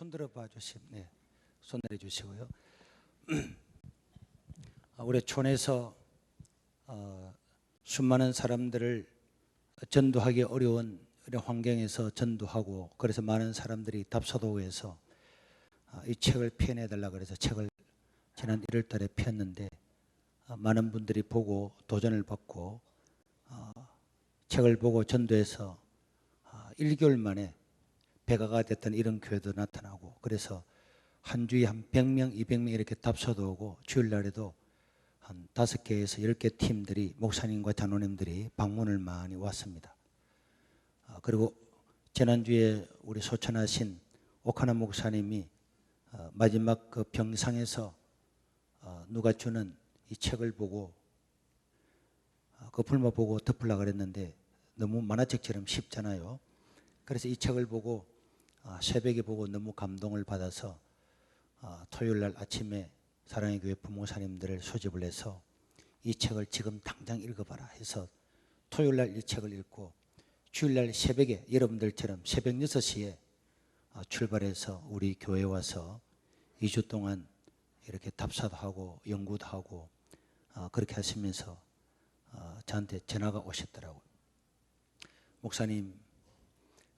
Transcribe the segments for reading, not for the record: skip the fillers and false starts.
손 들어봐 주시면, 네, 손 내려 주시고요. 우리 촌에서 수많은 사람들을 전도하기 어려운 이런 환경에서 전도하고, 그래서 많은 사람들이 답사도에서 이 책을 펴내달라 그래서 책을 지난 1월 달에 폈는데, 많은 분들이 보고 도전을 받고 책을 보고 전도해서 1개월 만에 배가가 됐던 이런 교회도 나타나고, 그래서 한 주에 한 100명, 200명 이렇게 답사도 오고, 주일날에도 한 5개에서 10개 팀들이, 목사님과 장로님들이 방문을 많이 왔습니다. 그리고 지난주에 우리 소천하신 오카나 목사님이 마지막 그 병상에서 누가 주는 이 책을 보고 그 불만 보고 덮으려고 그랬는데 너무 만화책처럼 쉽잖아요. 그래서 이 책을 보고 새벽에 보고 너무 감동을 받아서 토요일날 아침에 사랑의 교회 부목사님들을 소집을 해서 이 책을 지금 당장 읽어봐라 해서 토요일날 이 책을 읽고, 주일날 새벽에 여러분들처럼 새벽 6시에 출발해서 우리 교회에 와서 2주 동안 이렇게 답사도 하고 연구도 하고 그렇게 하시면서 저한테 전화가 오셨더라고요. 목사님,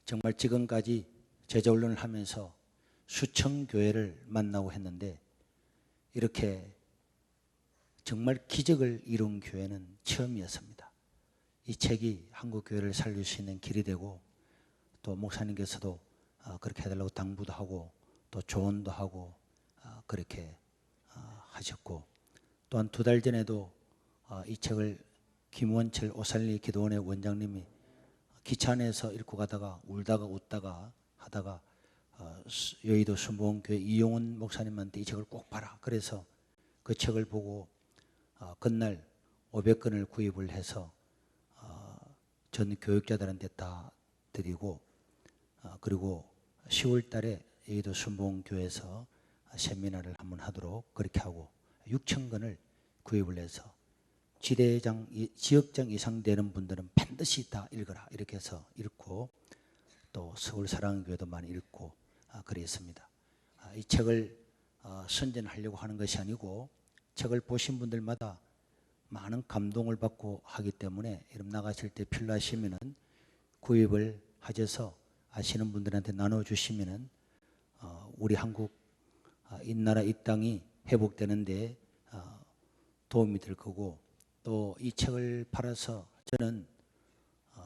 정말 지금까지 제자훈련을 하면서 수천 교회를 만나고 했는데 이렇게 정말 기적을 이룬 교회는 처음이었습니다. 이 책이 한국 교회를 살릴 수 있는 길이 되고, 또 목사님께서도 그렇게 해달라고 당부도 하고 또 조언도 하고 그렇게 하셨고, 또한 2달 전에도 이 책을 김원철 오살리 기도원의 원장님이 기차 안에서 읽고 가다가 울다가 웃다가 하다가 여의도 순복음교회 이용훈 목사님한테 이 책을 꼭 봐라, 그래서 그 책을 보고 그날 500권을 구입을 해서 전 교육자들한테 다 드리고, 그리고 10월 달에 여의도 순복음교회에서 세미나를 한번 하도록 그렇게 하고 6,000권을 구입을 해서 지역장 이상 되는 분들은 반드시 다 읽어라 이렇게 해서 읽고, 또 서울 사랑교회도 많이 읽고 그랬습니다. 이 책을 선전하려고 하는 것이 아니고, 책을 보신 분들마다 많은 감동을 받고 하기 때문에 여러분 나가실 때 필요하시면은 구입을 하셔서 아시는 분들한테 나눠주시면은 우리 한국 이 나라 이 땅이 회복되는데 도움이 될 거고, 또 이 책을 팔아서 저는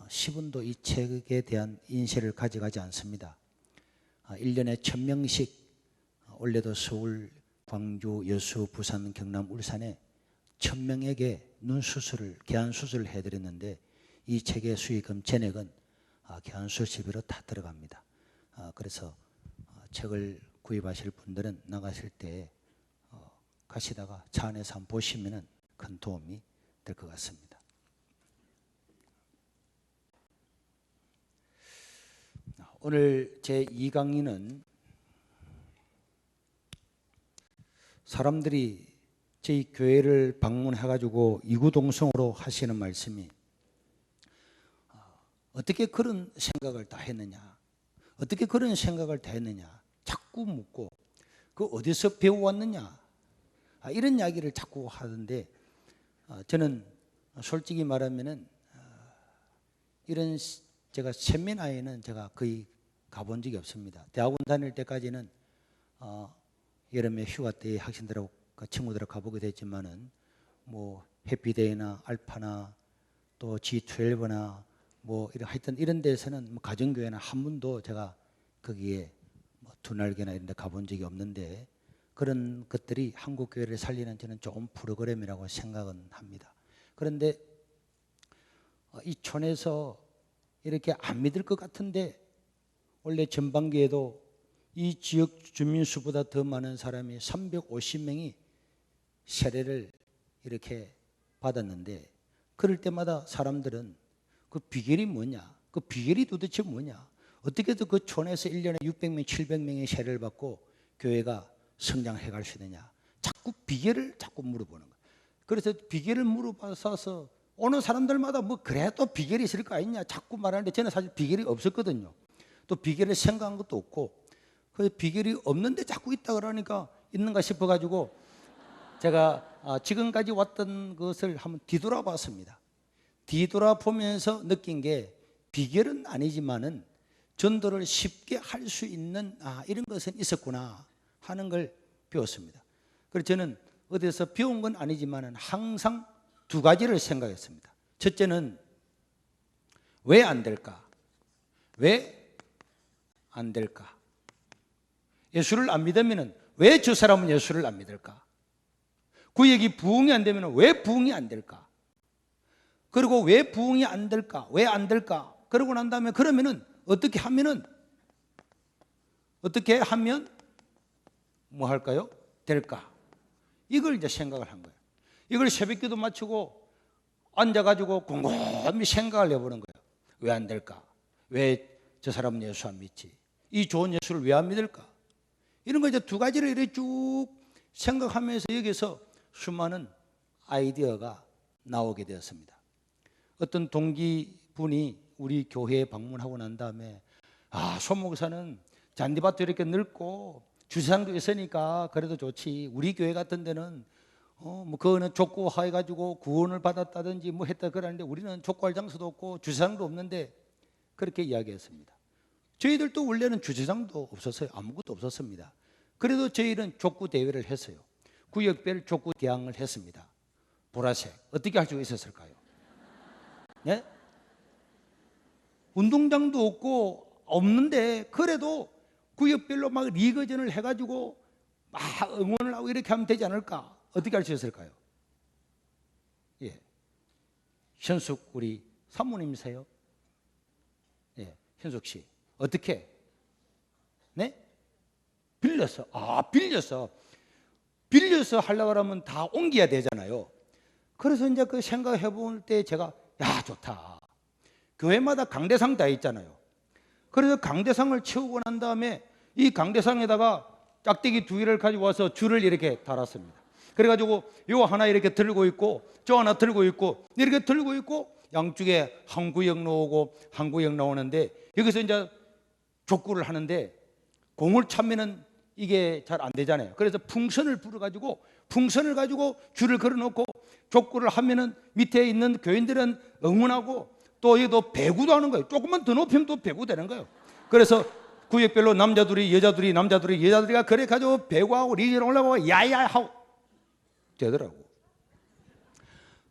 10원도 이 책에 대한 인세를 가져가지 않습니다. 1년에 1,000명씩 원래도 서울, 광주, 여수, 부산, 경남, 울산에 1,000명에게 눈 수술을, 개안 수술을 해드렸는데 이 책의 수익금 전액은 개안 수술비로 다 들어갑니다. 그래서 책을 구입하실 분들은 나가실 때 가시다가 차 안에서 한번 보시면은 큰 도움이 될 것 같습니다. 오늘 제 2강의는 사람들이 저희 교회를 방문해가지고 이구동성으로 하시는 말씀이 어떻게 그런 생각을 다 했느냐, 어떻게 그런 생각을 다 했느냐 자꾸 묻고, 그 어디서 배워왔느냐 이런 이야기를 자꾸 하던데, 저는 솔직히 말하면은 이런 제가 세미나에는 제가 거의 가본 적이 없습니다. 대학원 다닐 때까지는 여름에 휴가 때 학생들하고 친구들하고 가보게 됐지만은 뭐 해피데이나 알파나 또 G12나 뭐 이런 하여튼 이런 데서는 뭐 가정교회나 한 번도 제가 거기에 뭐 두날개나 이런 데 가본 적이 없는데, 그런 것들이 한국 교회를 살리는 저는 좋은 프로그램이라고 생각은 합니다. 그런데 이 촌에서 이렇게 안 믿을 것 같은데, 원래 전반기에도 이 지역 주민수보다 더 많은 사람이 350명이 세례를 이렇게 받았는데, 그럴 때마다 사람들은 그 비결이 뭐냐, 그 비결이 도대체 뭐냐, 어떻게 해서 그 촌에서 1년에 600명, 700명이 세례를 받고 교회가 성장해 갈 수 있느냐, 자꾸 비결을 자꾸 물어보는 거예요. 그래서 비결을 물어봐서 오는 사람들마다 뭐 그래 또 비결이 있을 거 아니냐 자꾸 말하는데, 저는 사실 비결이 없었거든요. 또 비결을 생각한 것도 없고, 그 비결이 없는데 자꾸 있다 그러니까 있는가 싶어가지고 제가 지금까지 왔던 것을 한번 뒤돌아봤습니다. 뒤돌아보면서 느낀 게 비결은 아니지만은 전도를 쉽게 할 수 있는 이런 것은 있었구나 하는 걸 배웠습니다. 그래서 저는 어디서 배운 건 아니지만은 항상 두 가지를 생각했습니다. 첫째는 왜 안 될까? 왜 안 될까? 예수를 안 믿으면은 왜 저 사람은 예수를 안 믿을까? 구역이 부흥이 안 되면 왜 부흥이 안 될까? 그리고 왜 부흥이 안 될까? 왜 안 될까? 그러고 난 다음에 그러면은 어떻게 하면 뭐 할까요? 될까? 이걸 이제 생각을 한 거예요. 이걸 새벽기도 마치고 앉아가지고 곰곰이 생각을 해보는 거예요. 왜 안 될까? 왜 저 사람은 예수 안 믿지? 이 좋은 예수를 왜 안 믿을까? 이런 거 이제 두 가지를 이렇게 쭉 생각하면서 여기서 수많은 아이디어가 나오게 되었습니다. 어떤 동기분이 우리 교회에 방문하고 난 다음에 손 목사는 잔디밭도 이렇게 넓고 주차장도 있으니까 그래도 좋지. 우리 교회 같은 데는 뭐 그거는 족구해 가지고 구원을 받았다든지 뭐 했다 그러는데 우리는 족구할 장소도 없고 주차장도 없는데 그렇게 이야기했습니다. 저희들도 원래는 주차장도 없었어요. 아무것도 없었습니다. 그래도 저희는 족구 대회를 했어요. 구역별 족구 대항을 했습니다. 보라색 어떻게 할 수 있었을까요? 네? 운동장도 없는데 그래도 구역별로 막 리그전을 해가지고 막 응원을 하고 이렇게 하면 되지 않을까? 어떻게 할 수 있을까요? 예, 현숙 우리 사모님이세요? 예, 현숙 씨 어떻게? 네? 빌려서 하려고 하면 다 옮겨야 되잖아요. 그래서 이제 그 생각해 볼 때 제가 좋다. 교회마다 강대상 다 있잖아요. 그래서 강대상을 채우고 난 다음에 이 강대상에다가 짝대기 두 개를 가지고 와서 줄을 이렇게 달았습니다. 그래가지고 요 하나 이렇게 들고 있고 저 하나 들고 있고 이렇게 들고 있고 양쪽에 한 구역 나오고 한 구역 나오는데 여기서 이제 족구를 하는데 공을 차면은 이게 잘 안 되잖아요. 그래서 풍선을 불어가지고 풍선을 가지고 줄을 걸어놓고 족구를 하면은 밑에 있는 교인들은 응원하고 또 여기도 배구도 하는 거예요. 조금만 더 높이면 또 배구 되는 거예요. 그래서 구역별로 남자들이 여자들이가 그래 가지고 배구하고 리그에 올라가고 야야 하고 되더라고.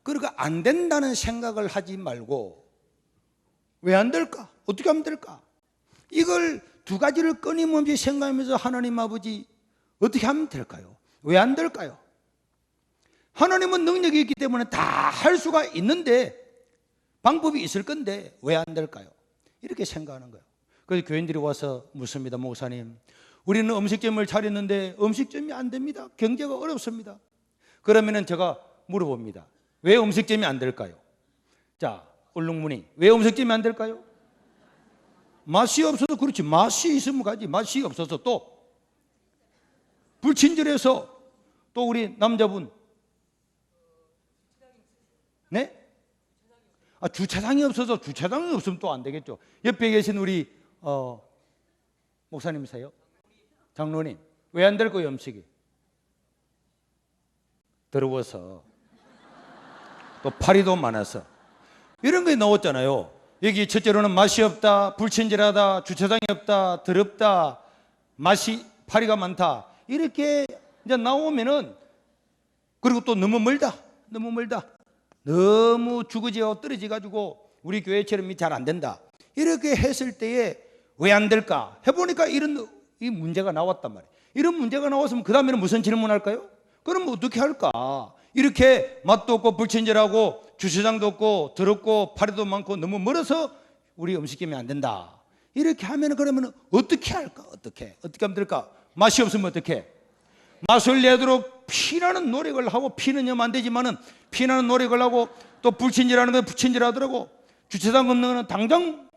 그러니까 안 된다는 생각을 하지 말고 왜 안 될까? 어떻게 하면 될까? 이걸 두 가지를 끊임없이 생각하면서 하나님 아버지 어떻게 하면 될까요? 왜 안 될까요? 하나님은 능력이 있기 때문에 다 할 수가 있는데 방법이 있을 건데 왜 안 될까요? 이렇게 생각하는 거예요. 그래서 교인들이 와서 묻습니다. 목사님, 우리는 음식점을 차렸는데 음식점이 안 됩니다. 경제가 어렵습니다. 그러면은 제가 물어봅니다. 왜 음식점이 안 될까요? 자, 울릉문이 왜 음식점이 안 될까요? 맛이 없어서 그렇지. 맛이 있으면 가지. 맛이 없어서 또 불친절해서 또 우리 남자분 네? 주차장이 없어서 주차장이 없으면 또 안 되겠죠. 옆에 계신 우리 목사님이세요? 장로님 왜 안 될 거예요? 음식이 더러워서 또 파리도 많아서 이런 게 나왔잖아요. 여기 첫째로는 맛이 없다, 불친절하다, 주차장이 없다, 더럽다, 파리가 많다 이렇게 이제 나오면은 그리고 또 너무 멀다 너무 주거지하고 떨어져 가지고 우리 교회처럼 잘 안 된다 이렇게 했을 때에 왜 안 될까 해보니까 이런 이 문제가 나왔단 말이에요. 이런 문제가 나왔으면 그 다음에는 무슨 질문할까요? 그럼 어떻게 할까? 이렇게 맛도 없고 불친절하고 주차장도 없고 더럽고 파리도 많고 너무 멀어서 우리 음식점이 안 된다 이렇게 하면 그러면 어떻게 할까? 어떻게 하면 될까? 맛이 없으면 어떻게? 맛을 내도록 피나는 노력을 하고 피는 안 되지만은 피나는 노력을 하고 또 불친절하는 건 불친절하더라고. 주차장 없는 거는 당장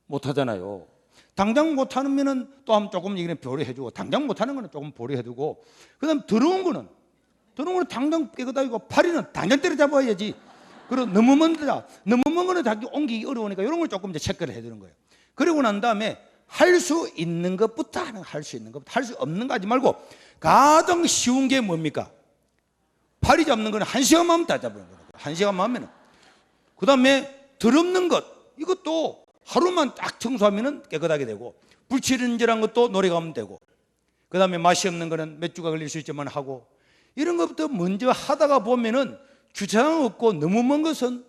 못 하잖아요. 당장 못 하면은 또 한번 조금 얘기는 보류해 주고 당장 못 하는 거는 조금 보류해 두고 그다음 더러운 거는 당장 깨끗하고 파리는 당장 때려잡아야지. 그리고 너무 먼 거는 자기 옮기기 어려우니까 이런 걸 조금 이제 체크를 해 주는 거예요. 그리고 난 다음에 할 수 있는 것부터 하는, 할 수 있는 것부터. 할 수 없는 거 하지 말고 가장 쉬운 게 뭡니까? 파리 잡는 거는 1시간만 하면 다 잡는 거예요. 1시간만 하면. 그 다음에 더럽는 것, 이것도 하루만 딱 청소하면 깨끗하게 되고, 불치른질한 것도 노래 가면 되고, 그 다음에 맛이 없는 거는 몇 주가 걸릴 수 있지만 하고, 이런 것부터 먼저 하다가 보면은 주차장 없고 너무 먼 것은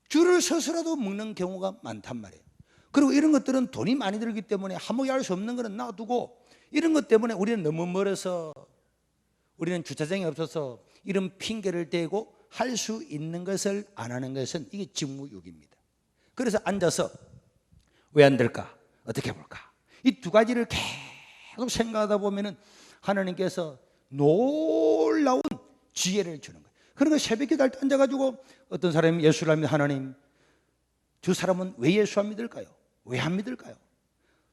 줄을 서서라도 먹는 경우가 많단 말이에요. 그리고 이런 것들은 돈이 많이 들기 때문에 한몫이 할 수 없는 거는 놔두고, 이런 것 때문에 우리는 너무 멀어서, 우리는 주차장이 없어서 이런 핑계를 대고 할 수 있는 것을 안 하는 것은 이게 직무유기입니다. 그래서 앉아서 왜 안 될까? 어떻게 해볼까? 이 두 가지를 계속 생각하다 보면은 하나님께서 놀라운 지혜를 주는 거예요. 그러니까 새벽에 잘 때 앉아가지고 어떤 사람이 예수를 믿는 하나님, 두 사람은 왜 예수 안 믿을까요? 왜 안 믿을까요?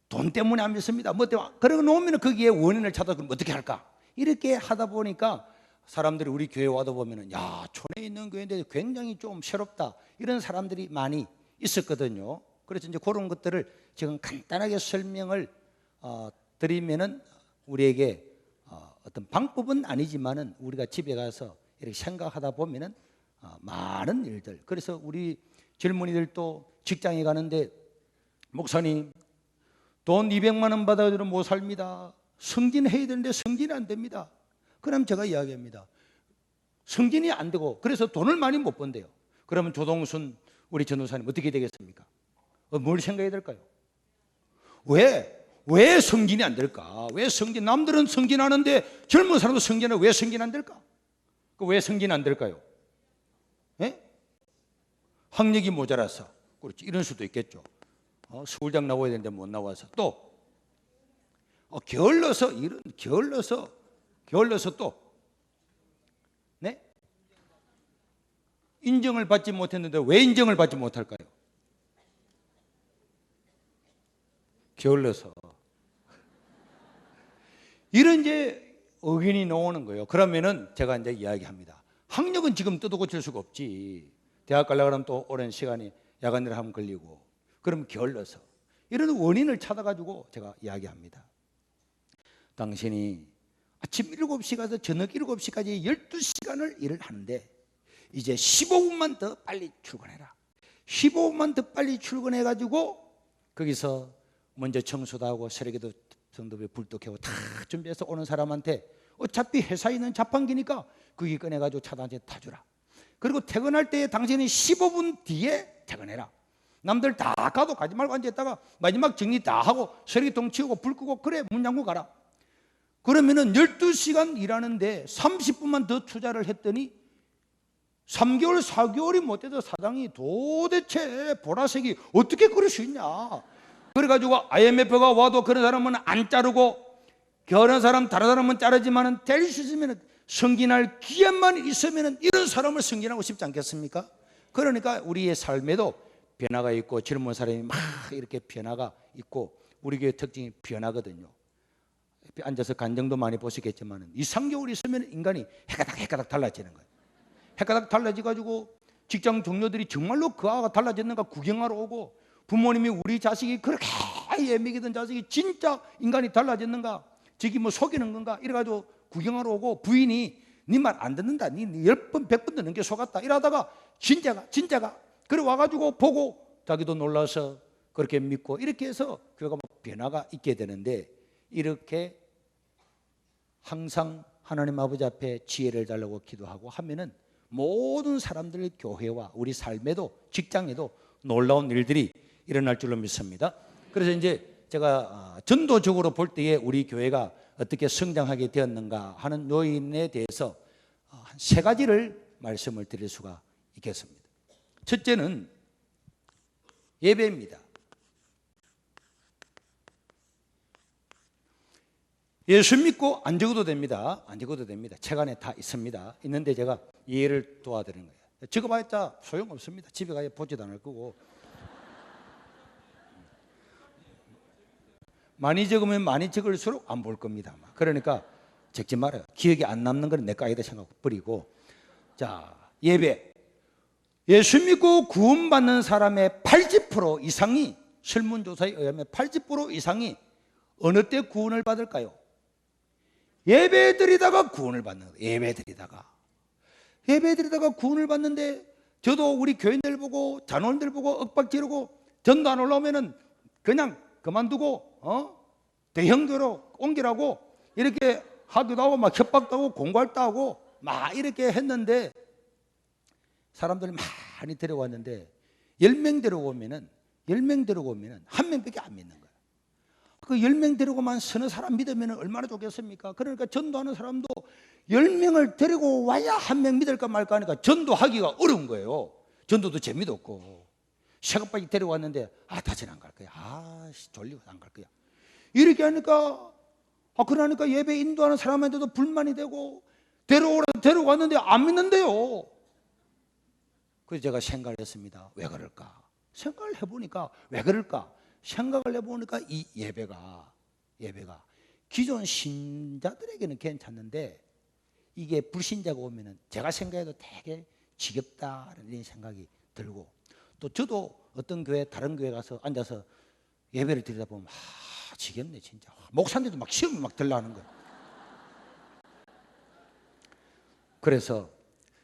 돈 때문에 안 믿습니다. 뭐 때문에? 그러고 놓으면 거기에 원인을 찾아 그럼 어떻게 할까? 이렇게 하다 보니까 사람들이 우리 교회 와도 보면은, 야, 촌에 있는 교회인데 굉장히 좀 새롭다, 이런 사람들이 많이 있었거든요. 그래서 이제 그런 것들을 지금 간단하게 설명을 드리면은 우리에게 어떤 방법은 아니지만은 우리가 집에 가서 이렇게 생각하다 보면은 많은 일들. 그래서 우리 젊은이들도 직장에 가는데, 목사님 돈 200만 원 받아도 못 삽니다. 승진해야 되는데 승진이 안 됩니다. 그럼 제가 이야기합니다. 승진이 안 되고 그래서 돈을 많이 못 번대요. 그러면 조동순 우리 전도사님 어떻게 되겠습니까? 뭘 생각해야 될까요? 왜 승진이 안 될까? 왜 승진, 남들은 승진하는데 젊은 사람도 승진하는데 왜 승진 안 될까? 왜 승진 안 될까요? 예? 학력이 모자라서. 그렇지, 이런 수도 있겠죠. 서울대학 나와야 되는데 못 나와서. 또 게을러서, 게을러서 또, 네? 인정을 받지 못했는데 왜 인정을 받지 못할까요? 게을러서. 이런 이제 의견이 나오는 거예요. 그러면은 제가 이제 이야기합니다. 학력은 지금 뜯어 고칠 수가 없지. 대학 가려고 하면 또 오랜 시간이 야간 일 하면 걸리고, 그럼 게을러서. 이런 원인을 찾아가지고 제가 이야기합니다. 당신이 아침 7시 가서 저녁 7시까지 12시간을 일을 하는데 이제 15분만 더 빨리 출근해라. 15분만 더 빨리 출근해가지고 거기서 먼저 청소도 하고 새벽에도 성도에 불도 켜고 다 준비해서 오는 사람한테 어차피 회사에 있는 자판기니까 거기 꺼내가지고 차단제 타주라. 그리고 퇴근할 때 당신이 15분 뒤에 퇴근해라. 남들 다 가도 가지 말고 앉아있다가 마지막 정리 다 하고 쓰레기통 치우고 불 끄고 그래 문 잠그고 가라. 그러면은 12시간 일하는데 30분만 더 투자를 했더니 3개월 4개월이 못 돼서 사장이 도대체 보라색이 어떻게 그럴 수 있냐. 그래가지고 IMF가 와도 그런 사람은 안 자르고 그런 사람 다른 사람은 자르지만은 될 수 있으면 승진할 기회만 있으면 이런 사람을 승진하고 싶지 않겠습니까? 그러니까 우리의 삶에도 변화가 있고 젊은 사람이 막 이렇게 변화가 있고 우리 교회 특징이 변화거든요. 앉아서 간정도 많이 보시겠지만 2, 3개월 있으면 인간이 해가닥 달라지는 거예요. 해가닥 달라져가지고 직장 동료들이 정말로 그 아가 달라졌는가 구경하러 오고, 부모님이 우리 자식이 그렇게 예미기던 자식이 진짜 인간이 달라졌는가, 저기 뭐 속이는 건가 이래가지고 구경하러 오고, 부인이 네 말 안 듣는다, 네 10번 100번도 넘게 속았다 이러다가 진짜가 그래 와가지고 보고 자기도 놀라서 그렇게 믿고, 이렇게 해서 교회가 변화가 있게 되는데, 이렇게 항상 하나님 아버지 앞에 지혜를 달라고 기도하고 하면은 모든 사람들 교회와 우리 삶에도 직장에도 놀라운 일들이 일어날 줄로 믿습니다. 그래서 이제 제가 전도적으로 볼 때에 우리 교회가 어떻게 성장하게 되었는가 하는 요인에 대해서 한 3가지를 말씀을 드릴 수가 있겠습니다. 첫째는 예배입니다. 예수 믿고 안 적어도 됩니다. 안 적어도 됩니다. 책 안에 다 있습니다. 있는데 제가 이해를 도와드리는 거예요. 적어봤자 소용없습니다. 집에 가야 보지도 않을 거고. 많이 적으면 많이 적을수록 안 볼 겁니다. 그러니까 적지 말아요. 기억이 안 남는 건 내 거이다 생각하고 버리고. 자, 예배. 예수 믿고 구원받는 사람의 80% 이상이 설문조사에 의하면 80% 이상이 어느 때 구원을 받을까요? 예배드리다가 구원을 받는 거예요. 예배드리다가 구원을 받는데, 저도 우리 교인들 보고 장로님들 보고 윽박 지르고 전도 안 올라오면은 그냥 그만두고 대형교로 옮기라고 이렇게 하기도 하고 막 협박도 하고 공갈도 하고 막 이렇게 했는데, 사람들 많이 데려왔는데 10명 데려오면은 한 명밖에 안 믿는 거예요. 그 10명 데리고만 서너 사람 믿으면 얼마나 좋겠습니까? 그러니까 전도하는 사람도 10명을 데리고 와야 한 명 믿을까 말까 하니까 전도하기가 어려운 거예요. 전도도 재미도 없고. 새벽까지 데려왔는데 다시는 안 갈 거야. 졸리고 안 갈 거야. 이렇게 하니까 그러니까 예배 인도하는 사람한테도 불만이 되고, 데려왔는데 안 믿는데요. 그래서 제가 생각을 했습니다. 왜 그럴까? 생각을 해보니까 왜 그럴까? 생각을 해보니까 이 예배가 기존 신자들에게는 괜찮는데, 이게 불신자가 오면은 제가 생각해도 되게 지겹다는 생각이 들고, 또 저도 어떤 교회, 다른 교회 가서 앉아서 예배를 드리다 보면 지겹네 진짜. 목사님도 막 시험을 막 들라는 거예요. 그래서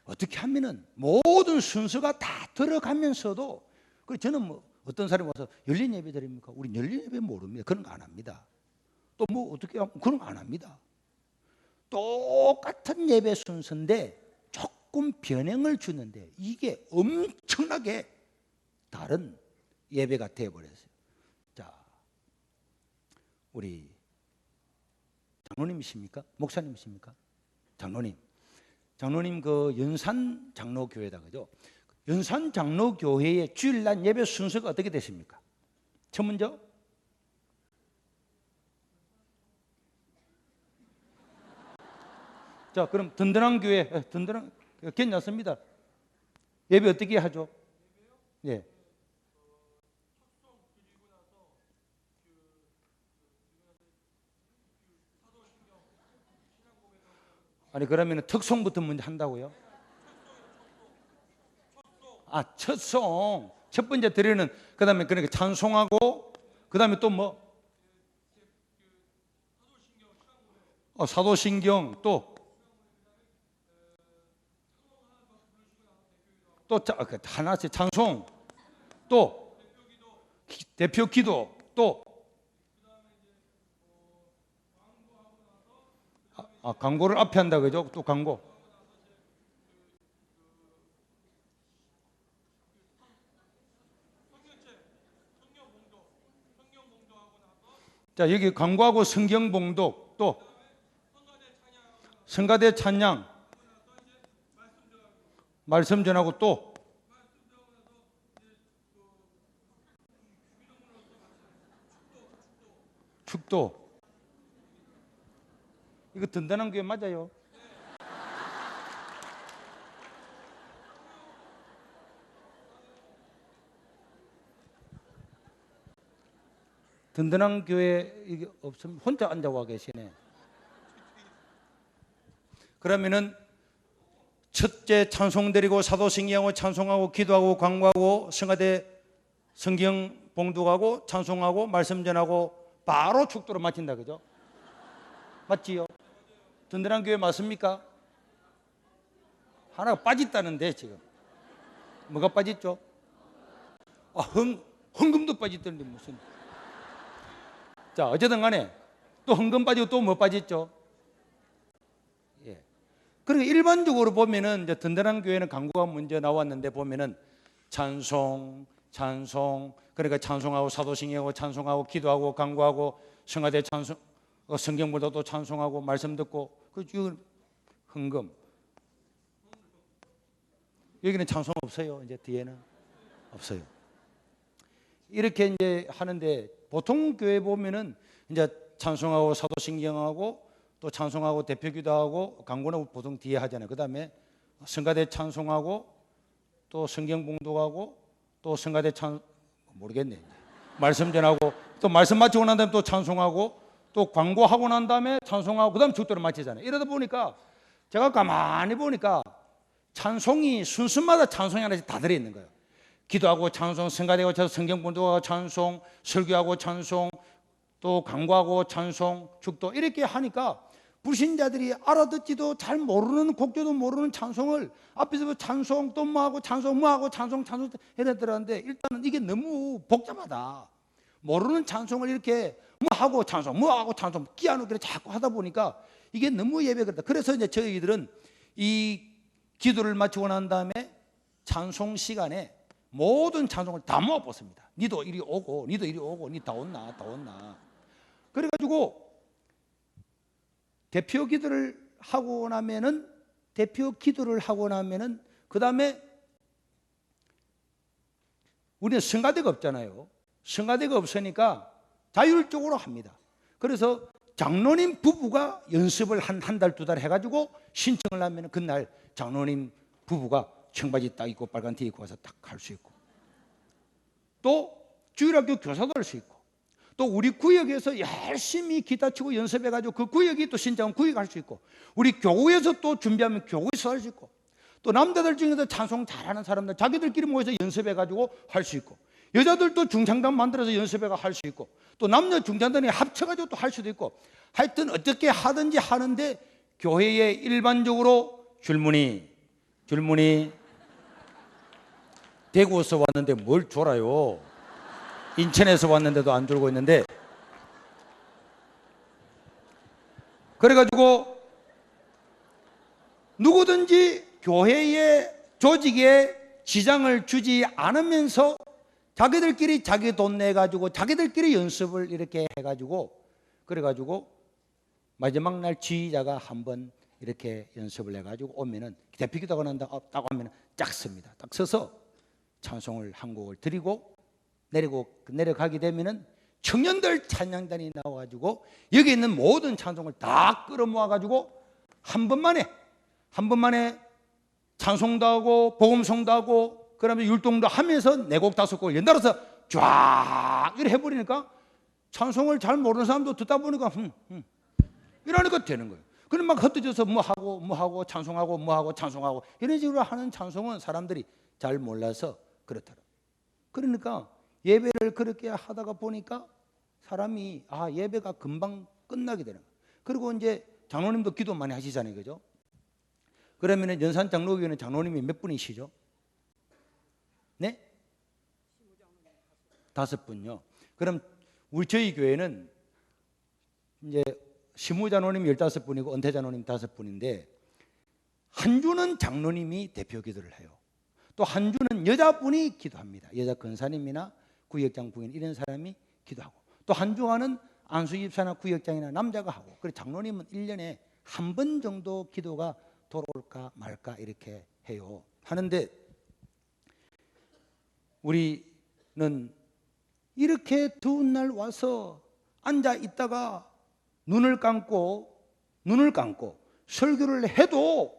어떻게 하면은 모든 순서가 다 들어가면서도, 저는 뭐 어떤 사람이 와서 열린 예배 드립니까? 우리 열린 예배 모릅니다. 그런 거 안 합니다. 또 뭐 어떻게 하면 그런 거 안 합니다. 똑같은 예배 순서인데 조금 변형을 주는데 이게 엄청나게 다른 예배가 되어버렸어요. 자, 우리 장로님이십니까? 목사님이십니까? 장로님 그 연산 장로교회다, 그죠? 연산 장로교회의 주일날 예배 순서가 어떻게 되십니까? 첫 먼저 자, 그럼 든든한 교회, 괜찮습니다. 예배 어떻게 하죠? 예. 아니 그러면 특송부터 먼저 한다고요? 첫송. 첫 번째 드리는, 그 다음에 그러니까 찬송하고, 그 다음에 또 뭐? 사도신경, 또 하나씩 찬송, 또 대표 기도, 또 광고를 앞에 한다, 그죠? 또 광고. 자, 여기 광고하고 성경 봉독, 또 성가대 찬양, 말씀 전하고, 또 축도. 이거 든든한 교회 맞아요? 든든한 교회 이게 없으면 혼자 앉아와 계시네. 그러면은 첫째 찬송 드리고 사도신경하고 찬송하고 기도하고 광고하고 성가대 성경 봉독하고 찬송하고 말씀 전하고 바로 축도로 마친다, 그죠? 맞지요? 든든한 교회 맞습니까? 하나가 빠졌다는데 지금 뭐가 빠졌죠? 헌금도 빠졌다는데 무슨. 자, 어쨌든 간에 또 헌금 빠지고 또 뭐 빠졌죠? 예. 그러니까 일반적으로 보면은 이제 든든한 교회는 광고가 먼저 나왔는데 보면은 찬송, 그러니까 찬송하고 사도신경하고 찬송하고 기도하고 광고하고 성가대 찬송, 성경보다 또 찬송하고 말씀 듣고, 그 헌금. 여기는 찬송 없어요. 이제 뒤에는 없어요. 이렇게 이제 하는데, 보통 교회 보면은 이제 찬송하고 사도신경하고 또 찬송하고 대표기도하고 광고는 보통 뒤에 하잖아요. 그다음에 성가대 찬송하고 또 성경 봉독하고 또 성가대 모르겠네. 말씀 전하고 또 말씀 마치고 난 다음에 또 찬송하고 또 광고하고 난 다음에 찬송하고 그다음 축도를 마치잖아요. 이러다 보니까 제가 가만히 보니까 찬송이 순서마다 찬송이 하나씩 다 들어있는 거예요. 기도하고 찬송, 성가대고 찬송, 성경 봉독하고 찬송, 설교하고 찬송, 또 강구하고 찬송, 축도 이렇게 하니까 불신자들이 알아듣지도 잘 모르는 곡조도 모르는 찬송을 앞에서 찬송 또 뭐하고 찬송 뭐하고 찬송 해야 되더라는데 일단은 이게 너무 복잡하다. 모르는 찬송을 이렇게 뭐하고 찬송 뭐하고 찬송 끼워넣기를 자꾸 하다 보니까 이게 너무 예배가 그렇다. 그래서 이제 저희들은 이 기도를 마치고 난 다음에 찬송 시간에 모든 찬송을 다 모아봤습니다. 니도 이리 오고 니도 이리 오고 니 다 온나 다 온나. 그래가지고 대표 기도를 하고 나면은 그 다음에 우리는 성가대가 없잖아요. 성가대가 없으니까 자율적으로 합니다. 그래서 장로님 부부가 연습을 한 달, 두 달 해가지고 신청을 하면 그날 장로님 부부가 청바지 딱 입고 빨간 티 입고 와서 딱 할 수 있고, 또 주일학교 교사도 할 수 있고, 또 우리 구역에서 열심히 기타 치고 연습해가지고 그 구역이 또 신청하면 구역 할 수 있고, 우리 교회에서 또 준비하면 교회에서 할 수 있고, 또 남자들 중에서 찬송 잘하는 사람들 자기들끼리 모여서 연습해가지고 할 수 있고, 여자들도 중창단 만들어서 연습해가 할 수 있고, 또 남녀 중창단이 합쳐가지고 또 할 수도 있고, 하여튼 어떻게 하든지 하는데 교회에 일반적으로 줄무늬 대구에서 왔는데 뭘 졸아요. 인천에서 왔는데도 안 졸고 있는데, 그래가지고 누구든지 교회의 조직에 지장을 주지 않으면서 자기들끼리 자기 돈 내가지고 자기들끼리 연습을 이렇게 해가지고, 그래가지고 마지막 날 지휘자가 한번 이렇게 연습을 해가지고 오면은 대표 기도가 난다 딱 하면은 짝 씁니다. 딱 서서 찬송을 한 곡을 드리고 내려가게 되면은 청년들 찬양단이 나와가지고 여기 있는 모든 찬송을 다 끌어모아가지고 한 번만에 찬송도 하고 복음송도 하고 그다음에 율동도 하면서 네 곡 다섯 곡을 연달아서 쫙 이렇게 해버리니까 찬송을 잘 모르는 사람도 듣다 보니까 이러니까 되는 거예요. 그럼 막 흩어져서 뭐하고 찬송하고 뭐하고 찬송하고 이런 식으로 하는 찬송은 사람들이 잘 몰라서 그렇더라고요. 그러니까 예배를 그렇게 하다가 보니까 사람이 예배가 금방 끝나게 되는 거예요. 그리고 이제 장로님도 기도 많이 하시잖아요, 그죠? 그러면은 연산 장로교회는 장로님이 몇 분이시죠? 네? 5분요. 그럼 저희 교회는 이제 시무장로님 15분이고 은퇴장로님 5분인데 한 주는 장로님이 대표 기도를 해요. 또 한 주는 여자분이 기도합니다. 여자 권사님이나 구역장 부인 이런 사람이 기도하고, 또 한 주간은 안수집사나 구역장이나 남자가 하고, 그래서 장로님은 1년에 한 번 정도 기도가 돌아올까 말까 이렇게 해요. 하는데 우리는 이렇게 더운 날 와서 앉아 있다가 눈을 감고 설교를 해도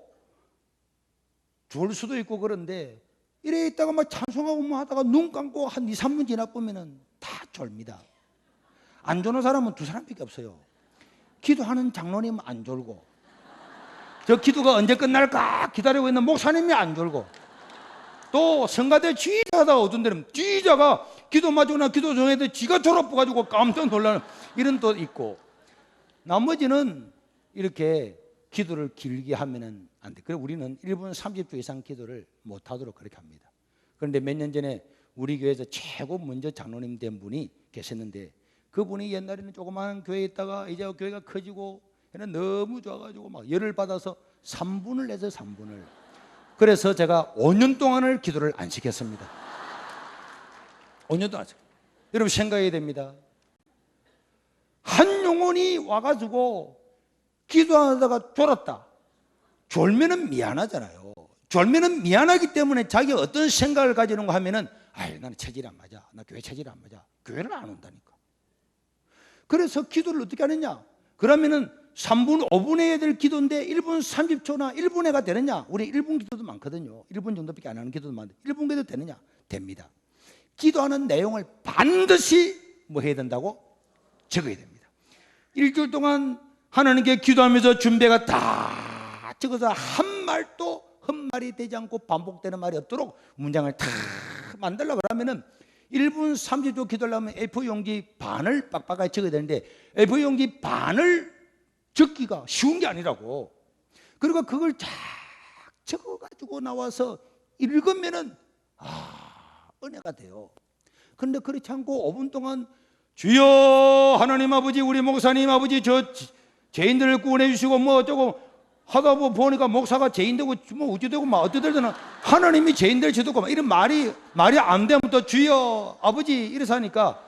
좋을 수도 있고, 그런데 이래 있다가 막 찬송하고 뭐 하다가 눈 감고 한 2, 3분 지나 보면은 다 졸립니다. 안 졸는 사람은 2사람밖에 없어요. 기도하는 장로님은 안 졸고, 저 기도가 언제 끝날까 기다리고 있는 목사님이 안 졸고, 또 성가대 지휘자가 어떤 데는 지휘자가 기도 마치거나 기도 중에도 지가 졸업해가지고 깜짝 놀라는 이런 또 있고, 나머지는 이렇게 기도를 길게 하면은 안 돼. 그래서 우리는 1분 30초 이상 기도를 못 하도록 그렇게 합니다. 그런데 몇 년 전에 우리 교회에서 최고 먼저 장로님 된 분이 계셨는데, 그분이 옛날에는 조그마한 교회에 있다가 이제 교회가 커지고 얘는 너무 좋아가지고 막 열을 받아서 3분을 내서 3분을. 그래서 제가 5년 동안을 기도를 안 시켰습니다. 5년 동안. 여러분 생각해야 됩니다. 한 영혼이 와가지고 기도하다가 졸았다. 졸면은 미안하잖아요. 졸면은 미안하기 때문에 자기가 어떤 생각을 가지는가 하면은 나는 체질이 안 맞아. 나 교회 체질이 안 맞아. 교회를 안 온다니까. 그래서 기도를 어떻게 하느냐? 그러면은 3분, 5분 해야 될 기도인데 1분 30초나 1분 해가 되느냐? 우리 1분 기도도 많거든요. 1분 정도밖에 안 하는 기도도 많은데 1분 기도 되느냐? 됩니다. 기도하는 내용을 반드시 뭐 해야 된다고? 적어야 됩니다. 일주일 동안 하나님께 기도하면서 준비가 다 적어서 한 말도 헛말이 되지 않고 반복되는 말이 없도록 문장을 다 만들려고 그러면은 1분 30초 기도하려면 A4 용지 반을 빡빡하게 적어야 되는데 A4 용지 반을 적기가 쉬운 게 아니라고. 그리고 그걸 쫙 적어가지고 나와서 읽으면은 은혜가 돼요. 그런데 그렇지 않고 5분 동안 주여 하나님 아버지 우리 목사님 아버지 저 죄인들을 구원해 주시고 뭐 어쩌고 하다 보니까 목사가 죄인되고 뭐 어찌되고 막 어떻게든 하나님이 죄인들 지도고 막 이런 말이 안 되면 또 주여 아버지 이래서 하니까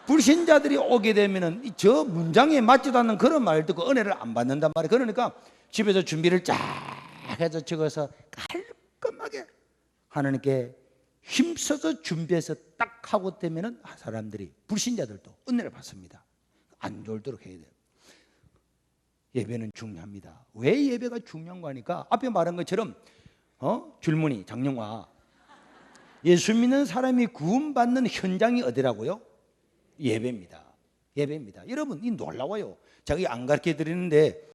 불신자들이 오게 되면은 저 문장에 맞지도 않는 그런 말 듣고 은혜를 안 받는단 말이에요. 그러니까 집에서 준비를 쫙 해서 적어서 깔끔하게 하나님께 힘써서 준비해서 딱 하고 되면은 사람들이 불신자들도 은혜를 받습니다. 안 졸도록 해야 돼요. 예배는 중요합니다. 왜 예배가 중요한 거니까 앞에 말한 것처럼 줄무늬 장영화 예수 믿는 사람이 구원받는 현장이 어디라고요? 예배입니다. 예배입니다. 여러분 이 놀라워요. 제가 안 가르쳐 드리는데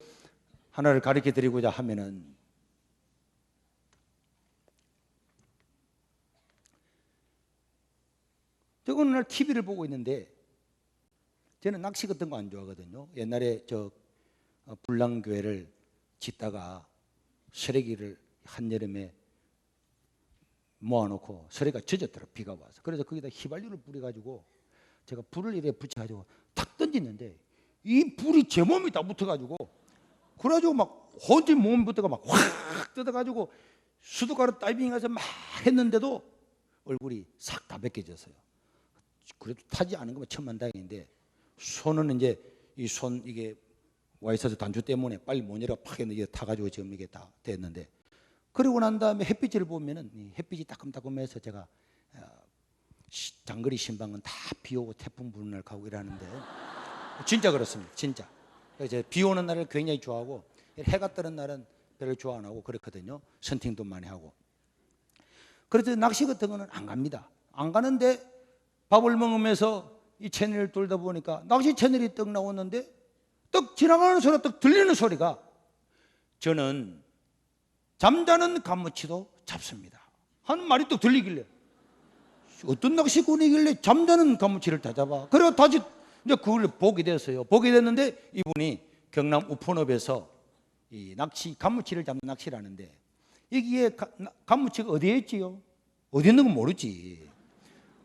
하나를 가르쳐 드리고자 하면은 제가 어느 날 TV를 보고 있는데 저는 낚시 같은 거 안 좋아하거든요. 옛날에 저 불량교회를 짓다가 쓰레기를 한여름에 모아놓고 쓰레기가 젖었더라 비가 와서. 그래서 거기다 휘발유를 뿌려가지고 제가 불을 이렇게 붙여가지고 탁 던지는데 이 불이 제 몸에 다 붙어가지고 그래가지고 막 혼자 몸 붙어가 막 확 뜯어가지고 수도가로 다이빙해서 막 했는데도 얼굴이 싹 다 벗겨졌어요. 그래도 타지 않은 거면 천만다행인데 손은 이제 이 손 이게 와이셔츠 단추 때문에 빨리 모니터 팍 했는데 타가지고 지금 이게 다 됐는데 그러고 난 다음에 햇빛을 보면은 이 햇빛이 따끔따끔해서 제가 장거리 신방은 다 비 오고 태풍 부는 날 가고 이러는데 진짜 그렇습니다. 진짜. 그래서 비 오는 날을 굉장히 좋아하고 해가 뜨는 날은 별로 좋아 안 하고 그렇거든요. 선팅도 많이 하고. 그래서 낚시 같은 거는 안 갑니다. 안 가는데 밥을 먹으면서 이 채널을 돌다 보니까 낚시 채널이 떡 나오는데 떡 지나가는 소리가 떡 들리는 소리가 저는 잠자는 가무치도 잡습니다 하는 말이 떡 들리길래 어떤 낚시꾼이길래 잠자는 가무치를 다 잡아. 그래서 다시 이제 그걸 보게 됐어요. 보게 됐는데 이분이 경남 우포읍에서 이 낚시 가무치를 잡는 낚시를 하는데 여기에 가무치가 어디에 있지요? 어디 있는 건 모르지.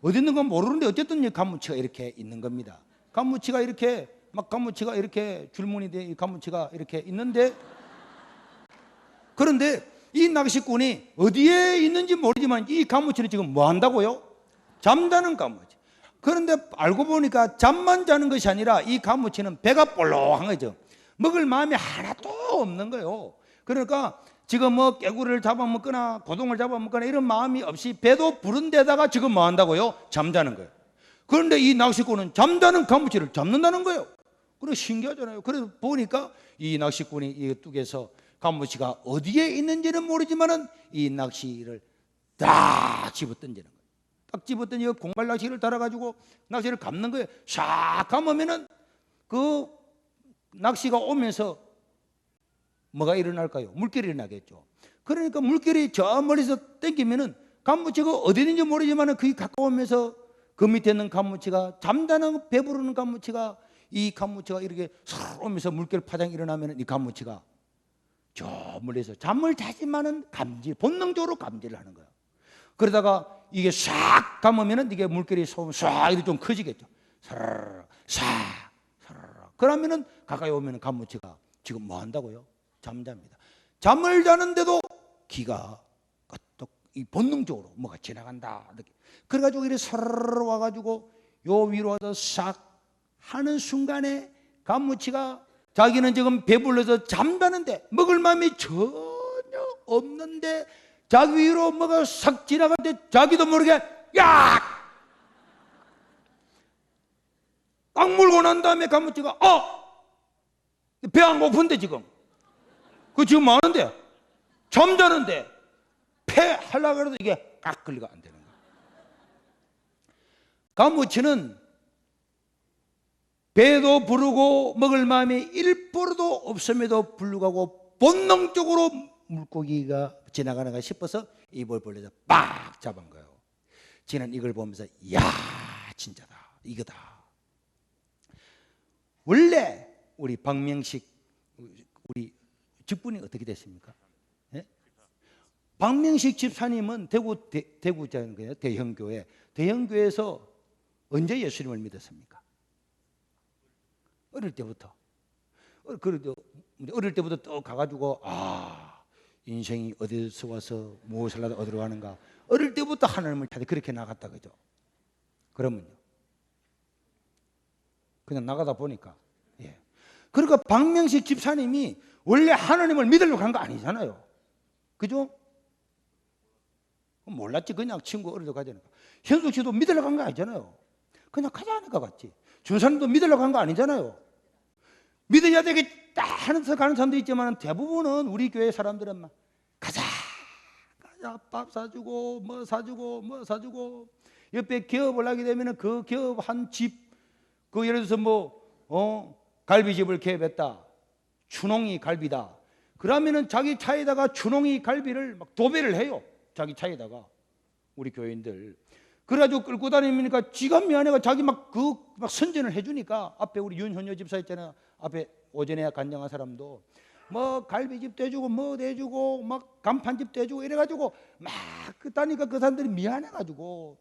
어디 있는 건 모르는데 어쨌든 이 가무치가 이렇게 있는 겁니다. 가무치가 이렇게 막 가무치가 이렇게 줄무늬 된 가무치가 이렇게 있는데 그런데 이 낚시꾼이 어디에 있는지 모르지만 이 가무치는 지금 뭐 한다고요? 잠자는 가무치. 그런데 알고 보니까 잠만 자는 것이 아니라 이 가무치는 배가 볼록한 거죠. 먹을 마음이 하나도 없는 거예요. 그러니까 지금 뭐 깨구리를 잡아먹거나 고동을 잡아먹거나 이런 마음이 없이 배도 부른 데다가 지금 뭐 한다고요? 잠자는 거예요. 그런데 이 낚시꾼은 잠자는 가무치를 잡는다는 거예요. 그래 신기하잖아요. 그래서 보니까 이 낚시꾼이 이 뚝에서 가무치가 어디에 있는지는 모르지만은 이 낚시를 딱 집어 던지는 거예요. 딱 집어 던지고 공갈 낚시를 달아가지고 낚시를 감는 거예요. 싹 감으면은 그 낚시가 오면서 뭐가 일어날까요? 물결이 일어나겠죠. 그러니까 물결이 저 멀리서 땡기면은 가무치가 어디 있는지 모르지만은 그게 가까우면서 그 밑에 있는 가무치가 잠자는 배부르는 가무치가 이 가무치가 이렇게 서로 오면서 물결 파장이 일어나면 이 가무치가 저 멀리서 잠을 자지만은 본능적으로 감지를 하는 거야. 그러다가 이게 싹 감으면은 이게 물결이 쏘면 싹 이렇게 좀 커지겠죠. 사라라 싹 사라라. 그러면은 가까이 오면은 가무치가 지금 뭐 한다고요? 잠잡니다. 잠을 자는데도 기가 끄떡 이 본능적으로 뭐가 지나간다. 그래가지고 이렇게 사라라 와가지고 요 위로 와서 싹 하는 순간에 가무치가 자기는 지금 배불러서 잠자는데 먹을 마음이 전혀 없는데 자기 위로 뭐가 싹 지나갈 때 자기도 모르게 야! 딱 물고 난 다음에 가무치가 배 안 고픈데 지금 그 지금 뭐 하는데 잠자는데 폐 하려고 해도 이게 깍 걸리가 안 되는 거야. 가무치는 배도 부르고 먹을 마음이 1%도 없음에도 불구하고 본능적으로 물고기가 지나가는가 싶어서 입을 벌려서 빡 잡은 거예요. 저는 이걸 보면서 이야 진짜다 이거다. 원래 우리 박명식 우리 직분이 어떻게 됐습니까? 예? 박명식 집사님은 대구잖아요. 대형교회에서 언제 예수님을 믿었습니까? 어릴 때부터. 어릴 때부터 또 가가지고 인생이 어디서 와서 무엇을 하다 어디로 가는가. 어릴 때부터 하나님을 찾아 그렇게 나갔다 그죠? 그러면요. 그냥 나가다 보니까 그러니까 박명식 집사님이 원래 하나님을 믿으려고 한 거 아니잖아요. 그죠? 몰랐지. 그냥 친구 어릴 때 가자니까. 현숙 씨도 믿으려고 한 거 아니잖아요. 그냥 가자니까 갔지. 준사님도 믿으려고 한 거 아니잖아요. 믿어야 되겠다 하면서 가는 사람도 있지만 대부분은 우리 교회 사람들은 막 가자 밥 사주고 뭐 사주고 옆에 기업을 하게 되면 그 기업 한 집 그 예를 들어서 갈비집을 개업했다. 춘홍이 갈비다. 그러면은 자기 차에다가 춘홍이 갈비를 막 도배를 해요. 자기 차에다가 우리 교인들. 그래가지고 끌고 다니니까 지가 미안해가 자기 막 선전을 해주니까 앞에 우리 윤현여 집사 있잖아요. 앞에 오전에 간증한 사람도 뭐 갈비집도 해주고 뭐도 해주고 막 간판집도 해주고 이래가지고 막 다니까 그 사람들이 미안해가지고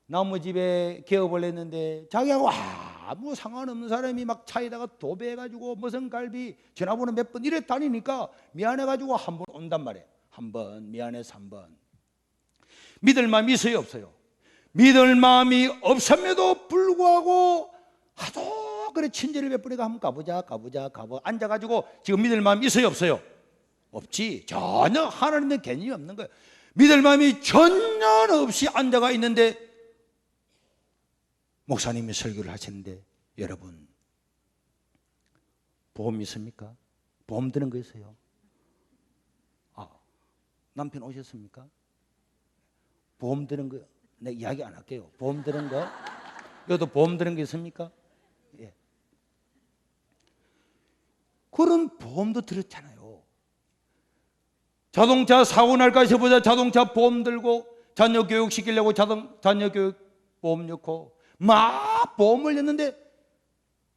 나무 집에 개업을 했는데 자기하고 아무 상관없는 사람이 막 차에다가 도배해가지고 무슨 갈비 전화번호 몇 번 이래 다니니까 미안해가지고 한 번 온단 말이에요. 한 번 미안해서 한 번. 믿을 마음이 있어요 없어요? 믿을 마음이 없음에도 불구하고 하도 그래 친절을 베푸니까 한번 가보자 앉아가지고 지금 믿을 마음이 있어요 없어요? 없지. 전혀 하나님의 개념이 없는 거예요. 믿을 마음이 전혀 없이 앉아가 있는데 목사님이 설교를 하시는데 여러분 보험 있습니까? 보험 드는 거 있어요? 남편 오셨습니까? 보험 드는 거 내 이야기 안 할게요. 보험 드는 거 여기도 보험 드는 거 있습니까? 예. 그런 보험도 들었잖아요. 자동차 사고 날까 싶어서 자동차 보험 들고 자녀 교육 시키려고 자녀 교육 보험 넣고 막 보험을 냈는데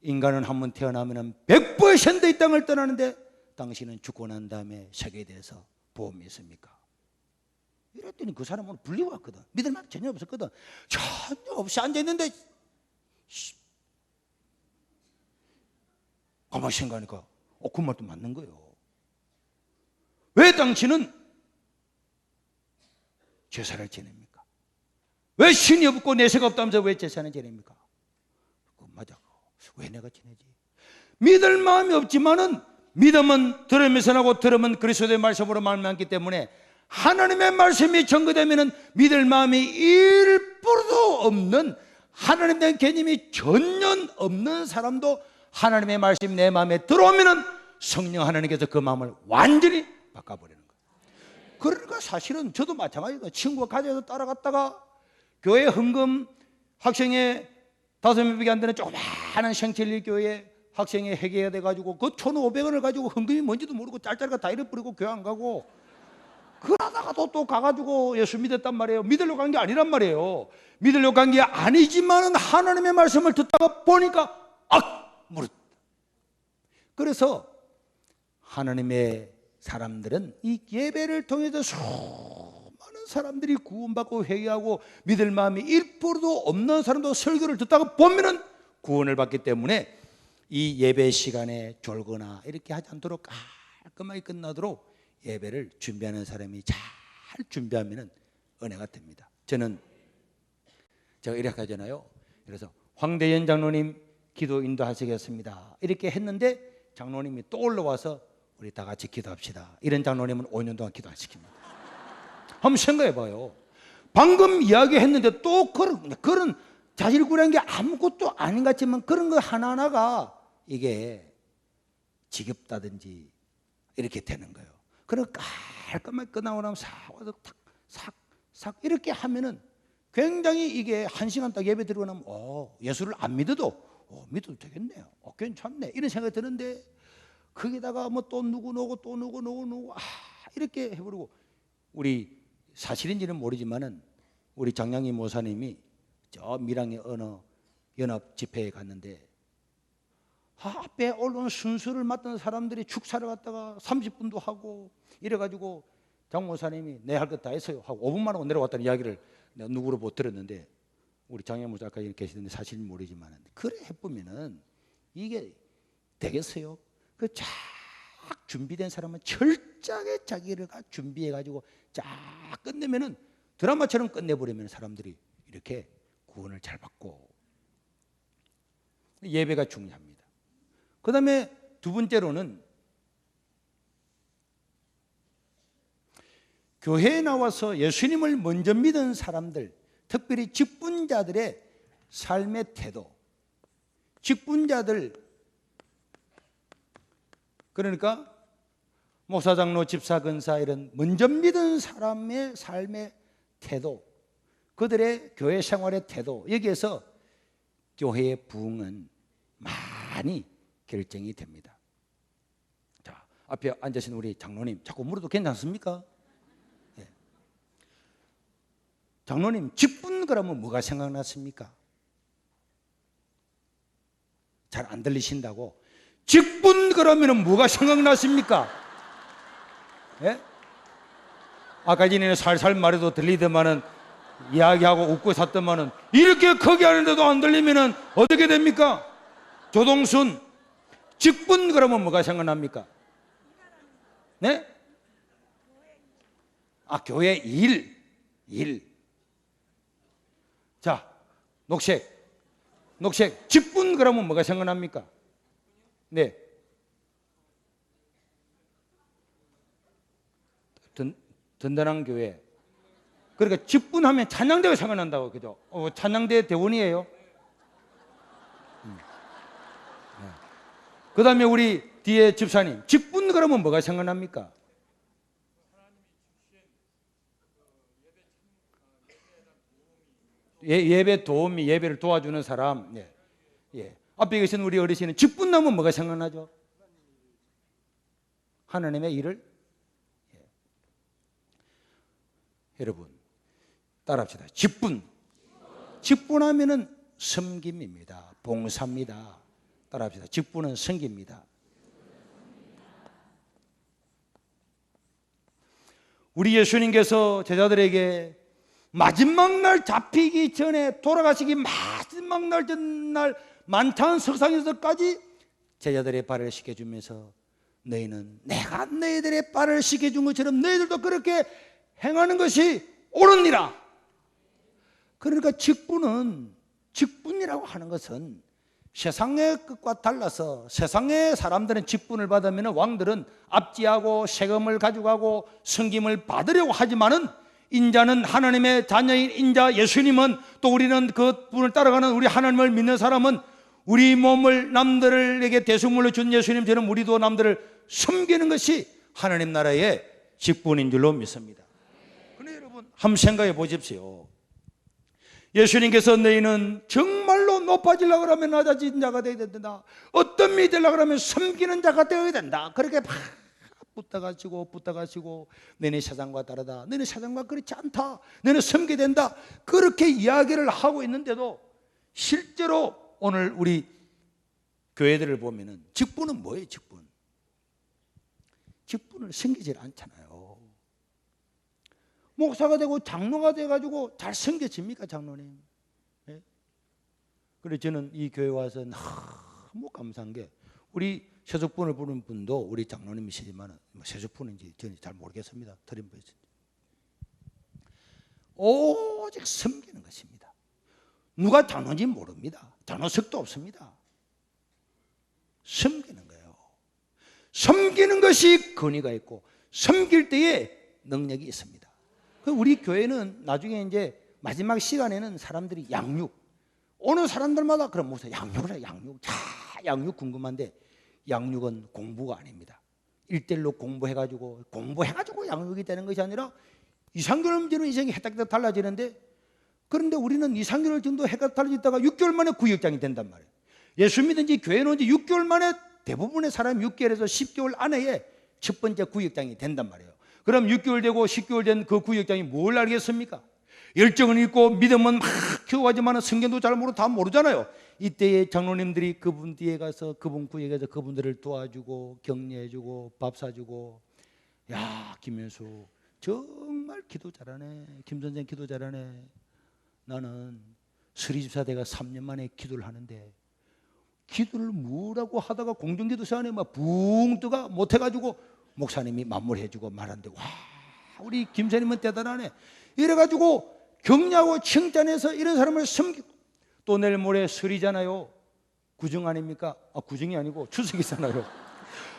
인간은 한 번 태어나면 100% 이 땅을 떠나는데 당신은 죽고 난 다음에 세계에 대해서 보험이 있습니까? 이랬더니 그 사람은 불리웠거든. 믿을 만한 전혀 없었거든. 전혀 없이 앉아있는데 가만히 생각하니까 그 말도 맞는 거예요. 왜 당신은 제사를 지냅니까? 왜 신이 없고 내세가 없다면서 왜 제사를 지냅니까? 맞아. 왜 내가 지내지? 믿을 마음이 없지만은 믿음은 들으면서 나고 들으면 그리스도의 말씀으로 말미암기 때문에 하나님의 말씀이 전거되면은 믿을 마음이 1%도 없는 하나님에 대한 개념이 전혀 없는 사람도 하나님의 말씀이 내 마음에 들어오면은 성령 하나님께서 그 마음을 완전히 바꿔버리는 거예요. 그러니까 사실은 저도 마찬가지예요. 친구가 가져서 따라갔다가 교회 헌금 학생회 5명밖에 안 되는 조그마한 생칠리 교회 학생회 회계가 돼가지고 그 1,500원을 가지고 헌금이 뭔지도 모르고 짤짤가 다 잃어버리고 교회 안 가고 그러다가도 또 가가지고 예수 믿었단 말이에요. 믿으려고 간 게 아니란 말이에요. 믿으려고 간 게 아니지만 하나님의 말씀을 듣다가 보니까 무릇. 그래서 하나님의 사람들은 이 예배를 통해서 수많은 사람들이 구원받고 회개하고 믿을 마음이 1%도 없는 사람도 설교를 듣다가 보면은 구원을 받기 때문에 이 예배 시간에 졸거나 이렇게 하지 않도록 깔끔하게 끝나도록 예배를 준비하는 사람이 잘 준비하면 은혜가 됩니다. 제가 이렇게 하잖아요. 그래서 황대현 장로님 기도 인도하시겠습니다. 이렇게 했는데 장로님이 또 올라와서 우리 다 같이 기도합시다. 이런 장로님은 5년 동안 기도 안 시킵니다. 한번 생각해 봐요. 방금 이야기했는데 또 그런 자질구레한 게 아무것도 아닌 것 같지만 그런 거 하나하나가 이게 지겹다든지 이렇게 되는 거예요. 그럼 깔끔하게 끝나고 나면 와서 싹 이렇게 하면은 굉장히 이게 1시간 딱 예배 드리고 나면 예수를 안 믿어도 믿어도 되겠네요. 괜찮네 이런 생각이 드는데 거기다가 뭐 또 누구 이렇게 해버리고 우리 사실인지는 모르지만은 우리 장량희 모사님이 저 밀양의 어느 연합 집회에 갔는데 앞에 올라온 순서를 맡은 사람들이 축사를 갖다가 30분도 하고 이래가지고 장 모사님이 내 할 것 다 했어요 하고 5분 만에 내려왔다는 이야기를 내가 누구로 못 들었는데 우리 장량희 목사 아까 계시는데 사실은 모르지만 그래 해보면은 이게 되겠어요? 그 쫙 준비된 사람은 철저하게 자기를 준비해가지고 쫙 끝내면은 드라마처럼 끝내버리면 사람들이 이렇게 구원을 잘 받고 예배가 중요합니다. 그 다음에 두 번째로는 교회에 나와서 예수님을 먼저 믿은 사람들, 특별히 직분자들의 삶의 태도, 직분자들, 그러니까 목사, 장로, 집사, 근사 이런 먼저 믿은 사람의 삶의 태도, 그들의 교회 생활의 태도, 여기에서 교회의 부흥은 많이 결정이 됩니다. 자, 앞에 앉으신 우리 장로님 자꾸 물어도 괜찮습니까? 네. 장로님 직분 그러면 뭐가 생각났습니까? 잘 안 들리신다고? 직분 그러면 뭐가 생각나십니까? 예? 아까 전에 살살 말해도 들리더만은 이야기하고 웃고 샀더만은 이렇게 크게 하는데도 안 들리면은 어떻게 됩니까? 조동순 직분 그러면 뭐가 생각납니까? 네? 교회 일. 자, 녹색 직분 그러면 뭐가 생각납니까? 네. 든든한 교회. 그러니까 직분하면 찬양대가 생각난다고, 그죠? 찬양대 대원이에요. 네. 그 다음에 우리 뒤에 집사님, 직분 그러면 뭐가 생각납니까? 예배 도우미, 예배를 도와주는 사람. 예. 예. 앞에 계신 우리 어르신은 직분 나면 뭐가 생각나죠? 하나님의 일을. 예. 여러분 따라합시다. 직분하면은 섬김입니다. 봉사입니다. 따라합시다. 직분은 섬깁니다. 우리 예수님께서 제자들에게 마지막 날 잡히기 전에 돌아가시기 마지막 날 전날 만찬 석상에서까지 제자들의 발을 씻겨주면서 너희는 내가 너희들의 발을 씻겨준 것처럼 너희들도 그렇게 행하는 것이 옳으니라. 그러니까 직분이라고 하는 것은 세상의 것과 달라서 세상의 사람들은 직분을 받으면 왕들은 압지하고 세금을 가져가고 섬김을 받으려고 하지만은 인자는 하나님의 자녀인 인자 예수님은 또 우리는 그 분을 따라가는 우리 하나님을 믿는 사람은 우리 몸을 남들에게 대속물로 준 예수님처럼 우리도 남들을 섬기는 것이 하나님 나라의 직분인 줄로 믿습니다. 그런데 여러분 한번 생각해 보십시오. 예수님께서 너희는 정말로 높아지려고 하면 낮아진 자가 되어야 된다. 어떤 믿이 되려고 하면 섬기는 자가 되어야 된다. 그렇게 막 붙어가시고 너네 세상과 다르다. 너네 세상과 그렇지 않다. 너네 섬겨야 된다. 그렇게 이야기를 하고 있는데도 실제로 오늘 우리 교회들을 보면은 직분은 뭐예요? 직분을 섬기질 않잖아요. 목사가 되고 장로가 돼가지고 잘 섬겨집니까, 장로님? 네? 그래서 저는 이 교회 와서 너무 감사한 게 우리 세속분을 부르는 분도 우리 장로님이시지만 세속분인지 저는 잘 모르겠습니다. 들은 분이지. 오직 섬기는 것입니다. 누가 장로인지 모릅니다. 장로석도 없습니다. 섬기는 거예요. 섬기는 것이 권위가 있고 섬길 때에 능력이 있습니다. 우리 교회는 나중에 이제 마지막 시간에는 사람들이 양육 어느 사람들마다 그럼 무슨 양육을 해. 양육 궁금한데 양육은 공부가 아닙니다. 1대1로 공부해가지고 양육이 되는 것이 아니라 2, 3개월 전에 인생이 해딱 달라지는데 그런데 우리는 2, 3개월 정도 해가 달라지다가 6개월 만에 구역장이 된단 말이에요. 예수 믿은지 교회 놓은 지 6개월 만에 대부분의 사람이 6개월에서 10개월 안에 첫 번째 구역장이 된단 말이에요. 그럼 6개월 되고 10개월 된 그 구역장이 뭘 알겠습니까? 열정은 있고 믿음은 막 키워가지만 성경도 잘 모르고 다 모르잖아요. 이때에 장로님들이 그분 뒤에 가서 그분 구에 가서 그분들을 도와주고 격려해주고 밥 사주고, 야 김현수 정말 기도 잘하네, 김 선생 기도 잘하네. 나는 서리집사대가 3년 만에 기도를 하는데 기도를 뭐라고 하다가 공정기도 시간에 막 붕 뜨가 못해가지고 목사님이 마무리해주고 말하는데, 와 우리 김사님은 대단하네. 이래가지고 격려하고 칭찬해서 이런 사람을 섬기고, 또 내일 모레 설이잖아요. 구정 아닙니까? 구정이 아니고 추석이잖아요.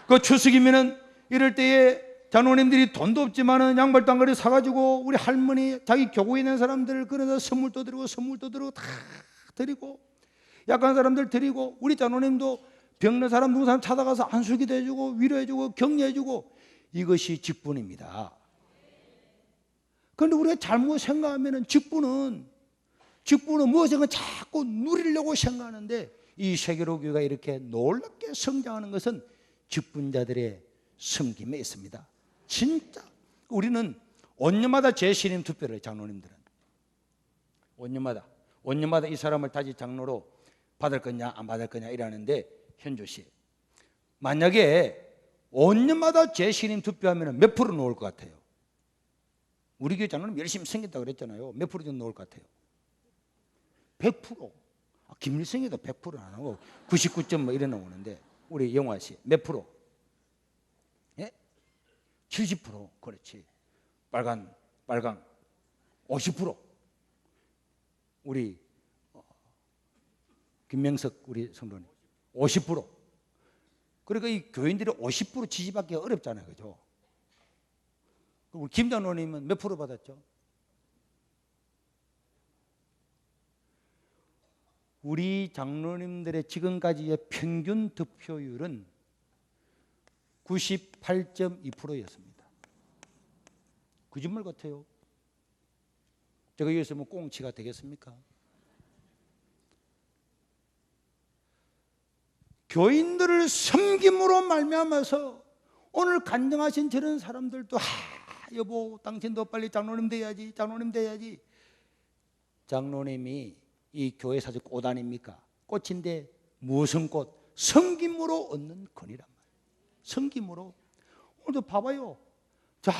그 추석이면은 이럴 때에 장로님들이 돈도 없지만은 양발단거리 사가지고 우리 할머니 자기 교구에 있는 사람들 그래서 선물도 드리고 다 드리고, 약한 사람들 드리고, 우리 장로님도 병든 사람 누군 사람 찾아가서 안수기도 해주고 위로해주고 격려해주고, 이것이 직분입니다. 그런데 우리가 잘못 생각하면 직분은 무엇인가 자꾸 누리려고 생각하는데, 이 세계로 교회가 이렇게 놀랍게 성장하는 것은 직분자들의 섬김에 있습니다. 진짜 우리는 5년마다 재신임 투표를 해요. 장로님들은 5년마다 이 사람을 다시 장로로 받을 거냐 안 받을 거냐 이러는데, 현조씨 만약에 5년마다 재신임 투표하면 몇 프로 나올 것 같아요? 우리 교회 장로님 열심히 생겼다고 그랬잖아요. 몇 프로 정도 나올 것 같아요? 100%. 김일성이도 100% 안 하고 99점 뭐 이래 나오는데, 우리 영화씨 몇 프로? 예? 70%. 그렇지. 빨강 50%. 우리 김명석 우리 성도님 50%. 그러니까 이 교인들이 50% 지지받기가 어렵잖아요. 그죠? 우리 김 장로님은 몇 프로 받았죠? 우리 장로님들의 지금까지의 평균 득표율은 98.2%였습니다. 거짓말 같아요. 제가 여기서 뭐 꽁치가 되겠습니까? 교인들을 섬김으로 말미암아서 오늘 간증하신 저런 사람들도, 여보 당신도 빨리 장로님 돼야지. 장로님이 이 교회 사실 꽃 아닙니까? 꽃인데 무슨 꽃? 섬김으로 얻는 건이란 말이에요. 섬김으로. 오늘도 봐봐요. 자,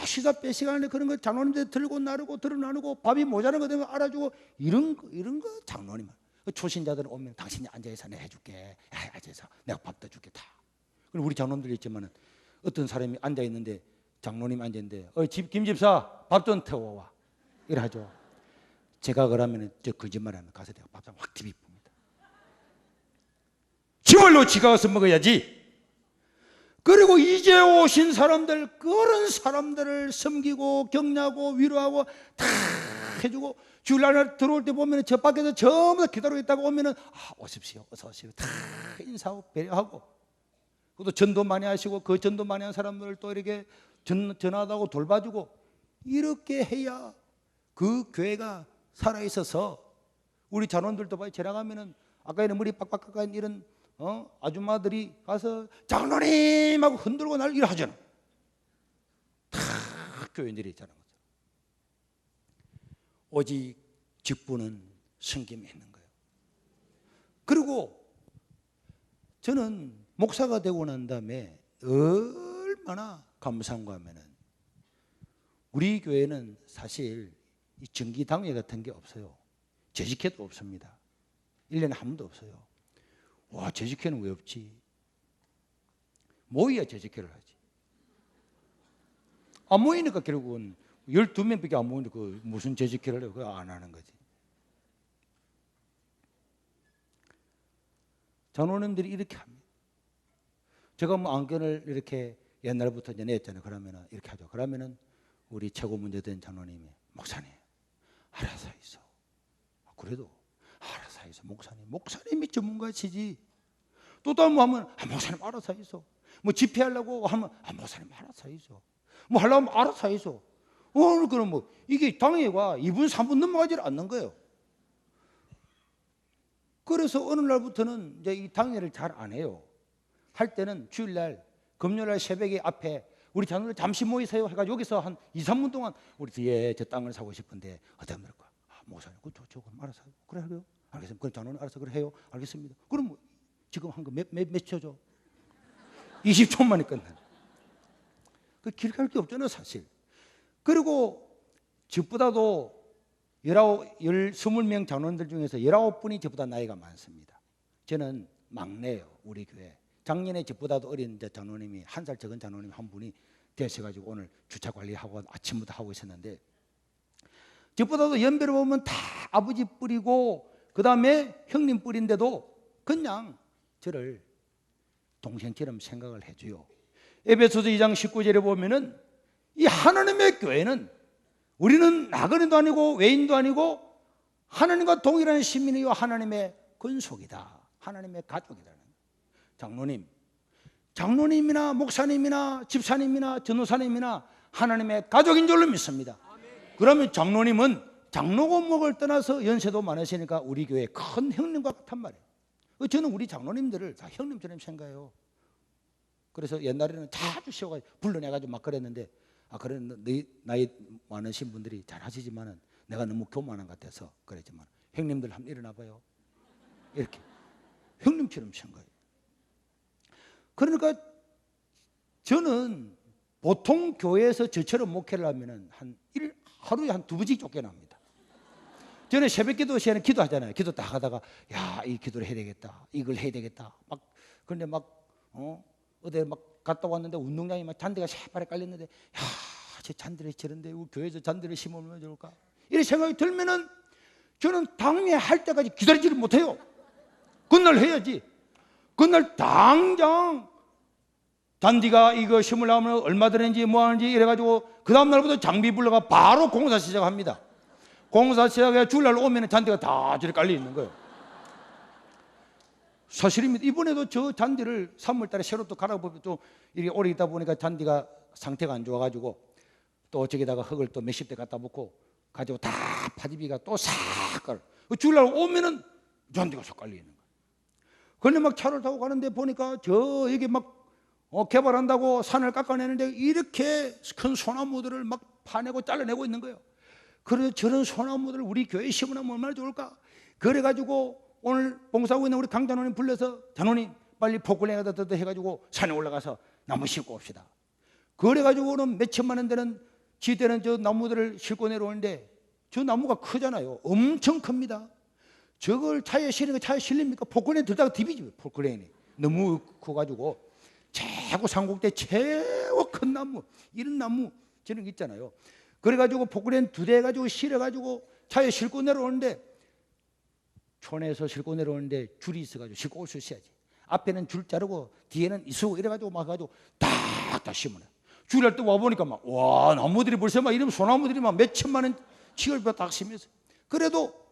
시사 때 시간에 그런 거 장로님들 들고 나르고 나누고, 밥이 모자란 거 되면 알아주고, 이런 거 장로님. 초신자들은 오면 당신이 앉아서 내가 해줄게. 앉아서 내가 밥도 줄게 다. 그리고 우리 장로님들 있지만은 어떤 사람이 앉아 있는데 장로님 앉아 있는데, 김 집사 밥 좀 태워와. 이래 하죠. 제가 그러면 저 거짓말하면 가서 내가 밥상 확 뒤집습니다. 지월로 지가 가서 먹어야지. 그리고 이제 오신 사람들, 그런 사람들을 섬기고 격려하고 위로하고 다 해주고, 주일날 들어올 때 보면 저 밖에서 전부 다 기다리고 있다가 오면은 오십시오, 어서 오십시오 다 인사하고 배려하고, 그것도 전도 많이 하시고 그 전도 많이 한 사람들을 또 이렇게 전하다고 돌봐주고, 이렇게 해야 그 교회가 살아있어서, 우리 장로님들도 봐요. 지나가면은 아까 이런 머리 빡빡 깎아있는 이런 아줌마들이 가서 장로님 하고 흔들고 날 이러 하잖아. 다 교인들이 있잖아. 오직 직분은 섬김에 있는 거예요. 그리고 저는 목사가 되고 난 다음에 얼마나 감사한가 하면은, 우리 교회는 사실 이 정기당회 같은 게 없어요. 재직회도 없습니다. 1년에 한 번도 없어요. 와, 재직회는 왜 없지? 모여야 재직회를 하지. 안 모이니까 결국은 12명밖에 안 모이는데 그 무슨 재직회를 해요? 그거 안 하는 거지. 장로님들이 이렇게 합니다. 제가 뭐 안견을 이렇게 옛날부터 이제 냈잖아요. 그러면은 이렇게 하죠. 그러면은 우리 최고 문제된 장로님이, 목사님 알아서 있어. 그래도 알아서 있어. 목사님이 전문가시지. 또 다른 뭐 하면 목사님 알아서 있어. 뭐 집회하려고 하면 목사님 알아서 있어. 뭐 하려면 알아서 있어. 그럼 뭐 이게 당회가 2분 3분 넘어가지 않는 거예요. 그래서 어느 날부터는 이제 이 당회를 잘 안 해요. 할 때는 주일날 금요일날 새벽에 앞에 우리 자녀들 잠시 모이세요 해가지고 여기서 한 2, 3분 동안 우리 뒤에 저 땅을 사고 싶은데 어떻게 하면 될까? 목사님 그거 좋죠. 그럼 알아서 그래 하래요. 알겠습니다. 그럼 자녀는 알아서 그래 해요. 알겠습니다. 그럼 뭐 지금 한 거 몇 초죠? 20초 만에 끝나. 그 기록할 게 없잖아요 사실. 그리고 저보다도 20명 장로님들 중에서 19분이 저보다 나이가 많습니다. 저는 막내예요. 우리 교회. 작년에 저보다도 어린 장로님이 한 살 적은 장로님 한 분이 되셔가지고 오늘 주차 관리하고 아침부터 하고 있었는데 저보다도 연배를 보면 다 아버지 뿌리고 그 다음에 형님 뿌리인데도 그냥 저를 동생처럼 생각을 해줘요. 에베소서 2장 19절에 보면은 이 하나님의 교회는 우리는 나그네도 아니고 외인도 아니고 하나님과 동일한 시민이요 하나님의 근속이다. 하나님의 가족이라는 장로님이나 목사님이나 집사님이나 전도사님이나 하나님의 가족인 줄로 믿습니다. 그러면 장로님은 장로고목을 떠나서 연세도 많으시니까 우리 교회 큰 형님과 같단 말이에요. 저는 우리 장로님들을 다 형님처럼 생각해요. 그래서 옛날에는 자주 쉬어가지고 불러내가지고 막 그랬는데 그래 나이 많으신 분들이 잘 하시지만은 내가 너무 교만한 것 같아서 그랬지만 형님들 한번 일어나 봐요. 이렇게 형님처럼 생각해요. 그러니까 저는 보통 교회에서 저처럼 목회를 하면은 하루에 한 2번씩 쫓겨납니다. 저는 새벽기도 시간에 기도하잖아요. 기도 딱 하다가 이 기도를 해야 되겠다. 이걸 해야 되겠다. 그런데 어디 갔다 왔는데 운동장에 잔디가 새파랗게 깔렸는데 저 잔디를 저런데 교회에서 잔디를 심으면 좋을까? 이런 생각이 들면은 저는 당에 할 때까지 기다리지를 못해요. 그날 해야지. 그날 당장 잔디가 이거 심으려면 얼마 드는지 뭐 하는지 이래가지고 그 다음날부터 장비 불러가 바로 공사 시작합니다. 공사 시작해 주일날 오면 잔디가 다 저리 깔려 있는 거예요. 사실입니다. 이번에도 저 잔디를 3월달에 새로 또 갈아보고 또 이렇게 오래 있다 보니까 잔디가 상태가 안 좋아가지고 또 저기다가 흙을 또 몇십 대 갖다 붓고 가지고 다 파지비가 또 싹 깔아. 주일날 오면은 잔디가 싹 깔려 있는 거예요. 그런데 차를 타고 가는데 보니까 저 여기 개발한다고 산을 깎아내는데 이렇게 큰 소나무들을 파내고 잘라내고 있는 거예요. 그래서 저런 소나무들을 우리 교회에 심으면 얼마나 좋을까? 그래가지고 오늘 봉사하고 있는 우리 강장로님 불러서 장로님 빨리 포클레인에다 해가지고 산에 올라가서 나무 싣고 옵시다. 그래가지고는 몇 천만 원 되는 지대는 저 나무들을 싣고 내려오는데 저 나무가 크잖아요. 엄청 큽니다. 저걸 차에 실으니까 차에 실립니까? 포클레인 들다가 디비지. 포클레인이 너무 커가지고 최고 삼국대 최고 큰 나무 이런 나무 저런 게 있잖아요. 그래가지고 포클레인 2대 가지고 실어가지고 차에 싣고 내려오는데 촌에서 싣고 내려오는데 줄이 있어가지고 싣고 올 수 있어야지. 앞에는 줄 자르고 뒤에는 이수고 이래가지고 가지고 딱 심으네. 주일날 또 와보니까 와 나무들이 벌써 이러면 소나무들이 몇 천만 원 치열 딱 심해서 그래도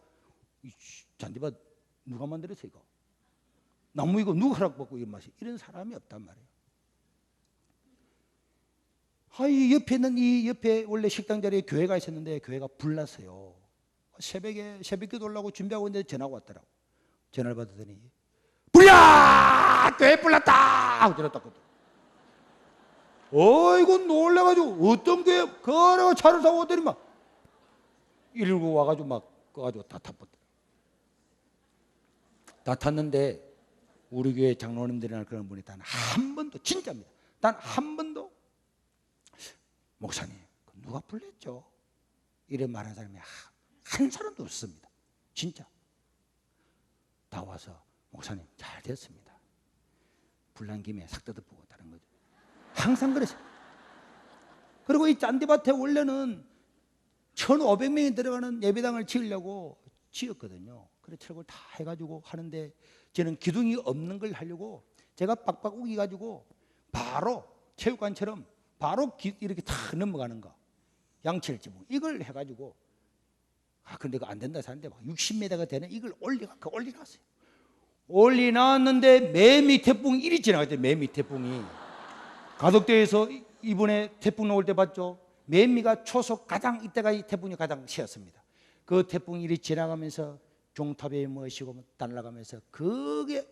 잔디밭 누가 만들었어 이거? 나무 이거 누가 허락받고 이런 맛이 이런 사람이 없단 말이에요. 이 옆에 있는 이 옆에 원래 식당 자리에 교회가 있었는데 교회가 불났어요. 새벽에 새벽기도 올라고 준비하고 있는데 전화가 왔더라고. 전화를 받았더니 불이야! 교회 불났다! 하고 전화했거든. 어이구 놀래가지고 어떤 교회 그래가 차를 타고 오더니 119 와가지고 꺼가지고 다 탔거든. 다 탔는데 우리 교회 장로님들이나 그런 분이 단 한 번도 진짜입니다. 단 한 번도 목사님 누가 불렀죠? 이런 말하는 사람이 한 사람도 없습니다. 진짜 다 와서 목사님 잘 됐습니다. 불난 김에 싹 뜯어보고 다른 거죠. 항상 그랬어요. 그리고 이 잔디밭에 원래는 1,500명이 들어가는 예배당을 지으려고 지었거든요. 그래 철거를 다 해가지고 하는데 저는 기둥이 없는 걸 하려고 제가 빡빡 우기가지고 바로 체육관처럼 바로 이렇게 탁 넘어가는 거 양철지붕 이걸 해가지고 근데 그거 안 된다 하는데 60m가 되는 이걸 올려놨어요. 올려놨는데 매미 태풍 이리 지나갔대요. 매미 태풍이 가덕대에서 이번에 태풍 나올 때 봤죠. 매미가 초속 가장 이때가 이 태풍이 가장 세었습니다. 그 태풍이 이리 지나가면서 종탑에 모시고 날아가면서 그게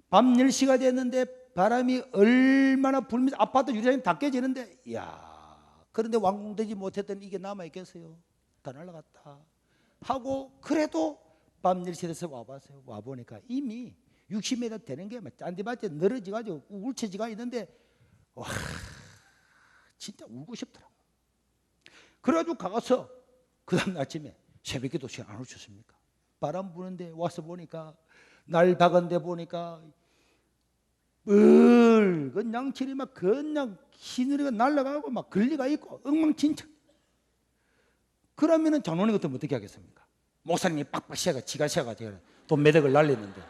밤 10시가 됐는데 바람이 얼마나 불면서 아파트 유리창이 다 깨지는데, 이야, 그런데 완공되지 못했던 이게 남아있겠어요? 다 날아갔다 하고, 그래도 밤 10시 돼서 와봤어요. 와보니까 이미 60m 되는 게 짠디밭에 늘어지가지고 울쳐지가 있는데, 와, 진짜 울고 싶더라고. 그래가지고 가서 그 다음 아침에 새벽에도 시간 안 오셨습니까? 바람 부는데 와서 보니까, 날 박은데 보니까 뻘건 양철이 막 그냥 시누리가 날아가고 막 걸리가 있고 엉망진창. 그러면은 장로님 같으면 어떻게 하겠습니까? 목사님이 빡빡 쉬어가 지가 쉬어가 돈 매덕을 날리는데.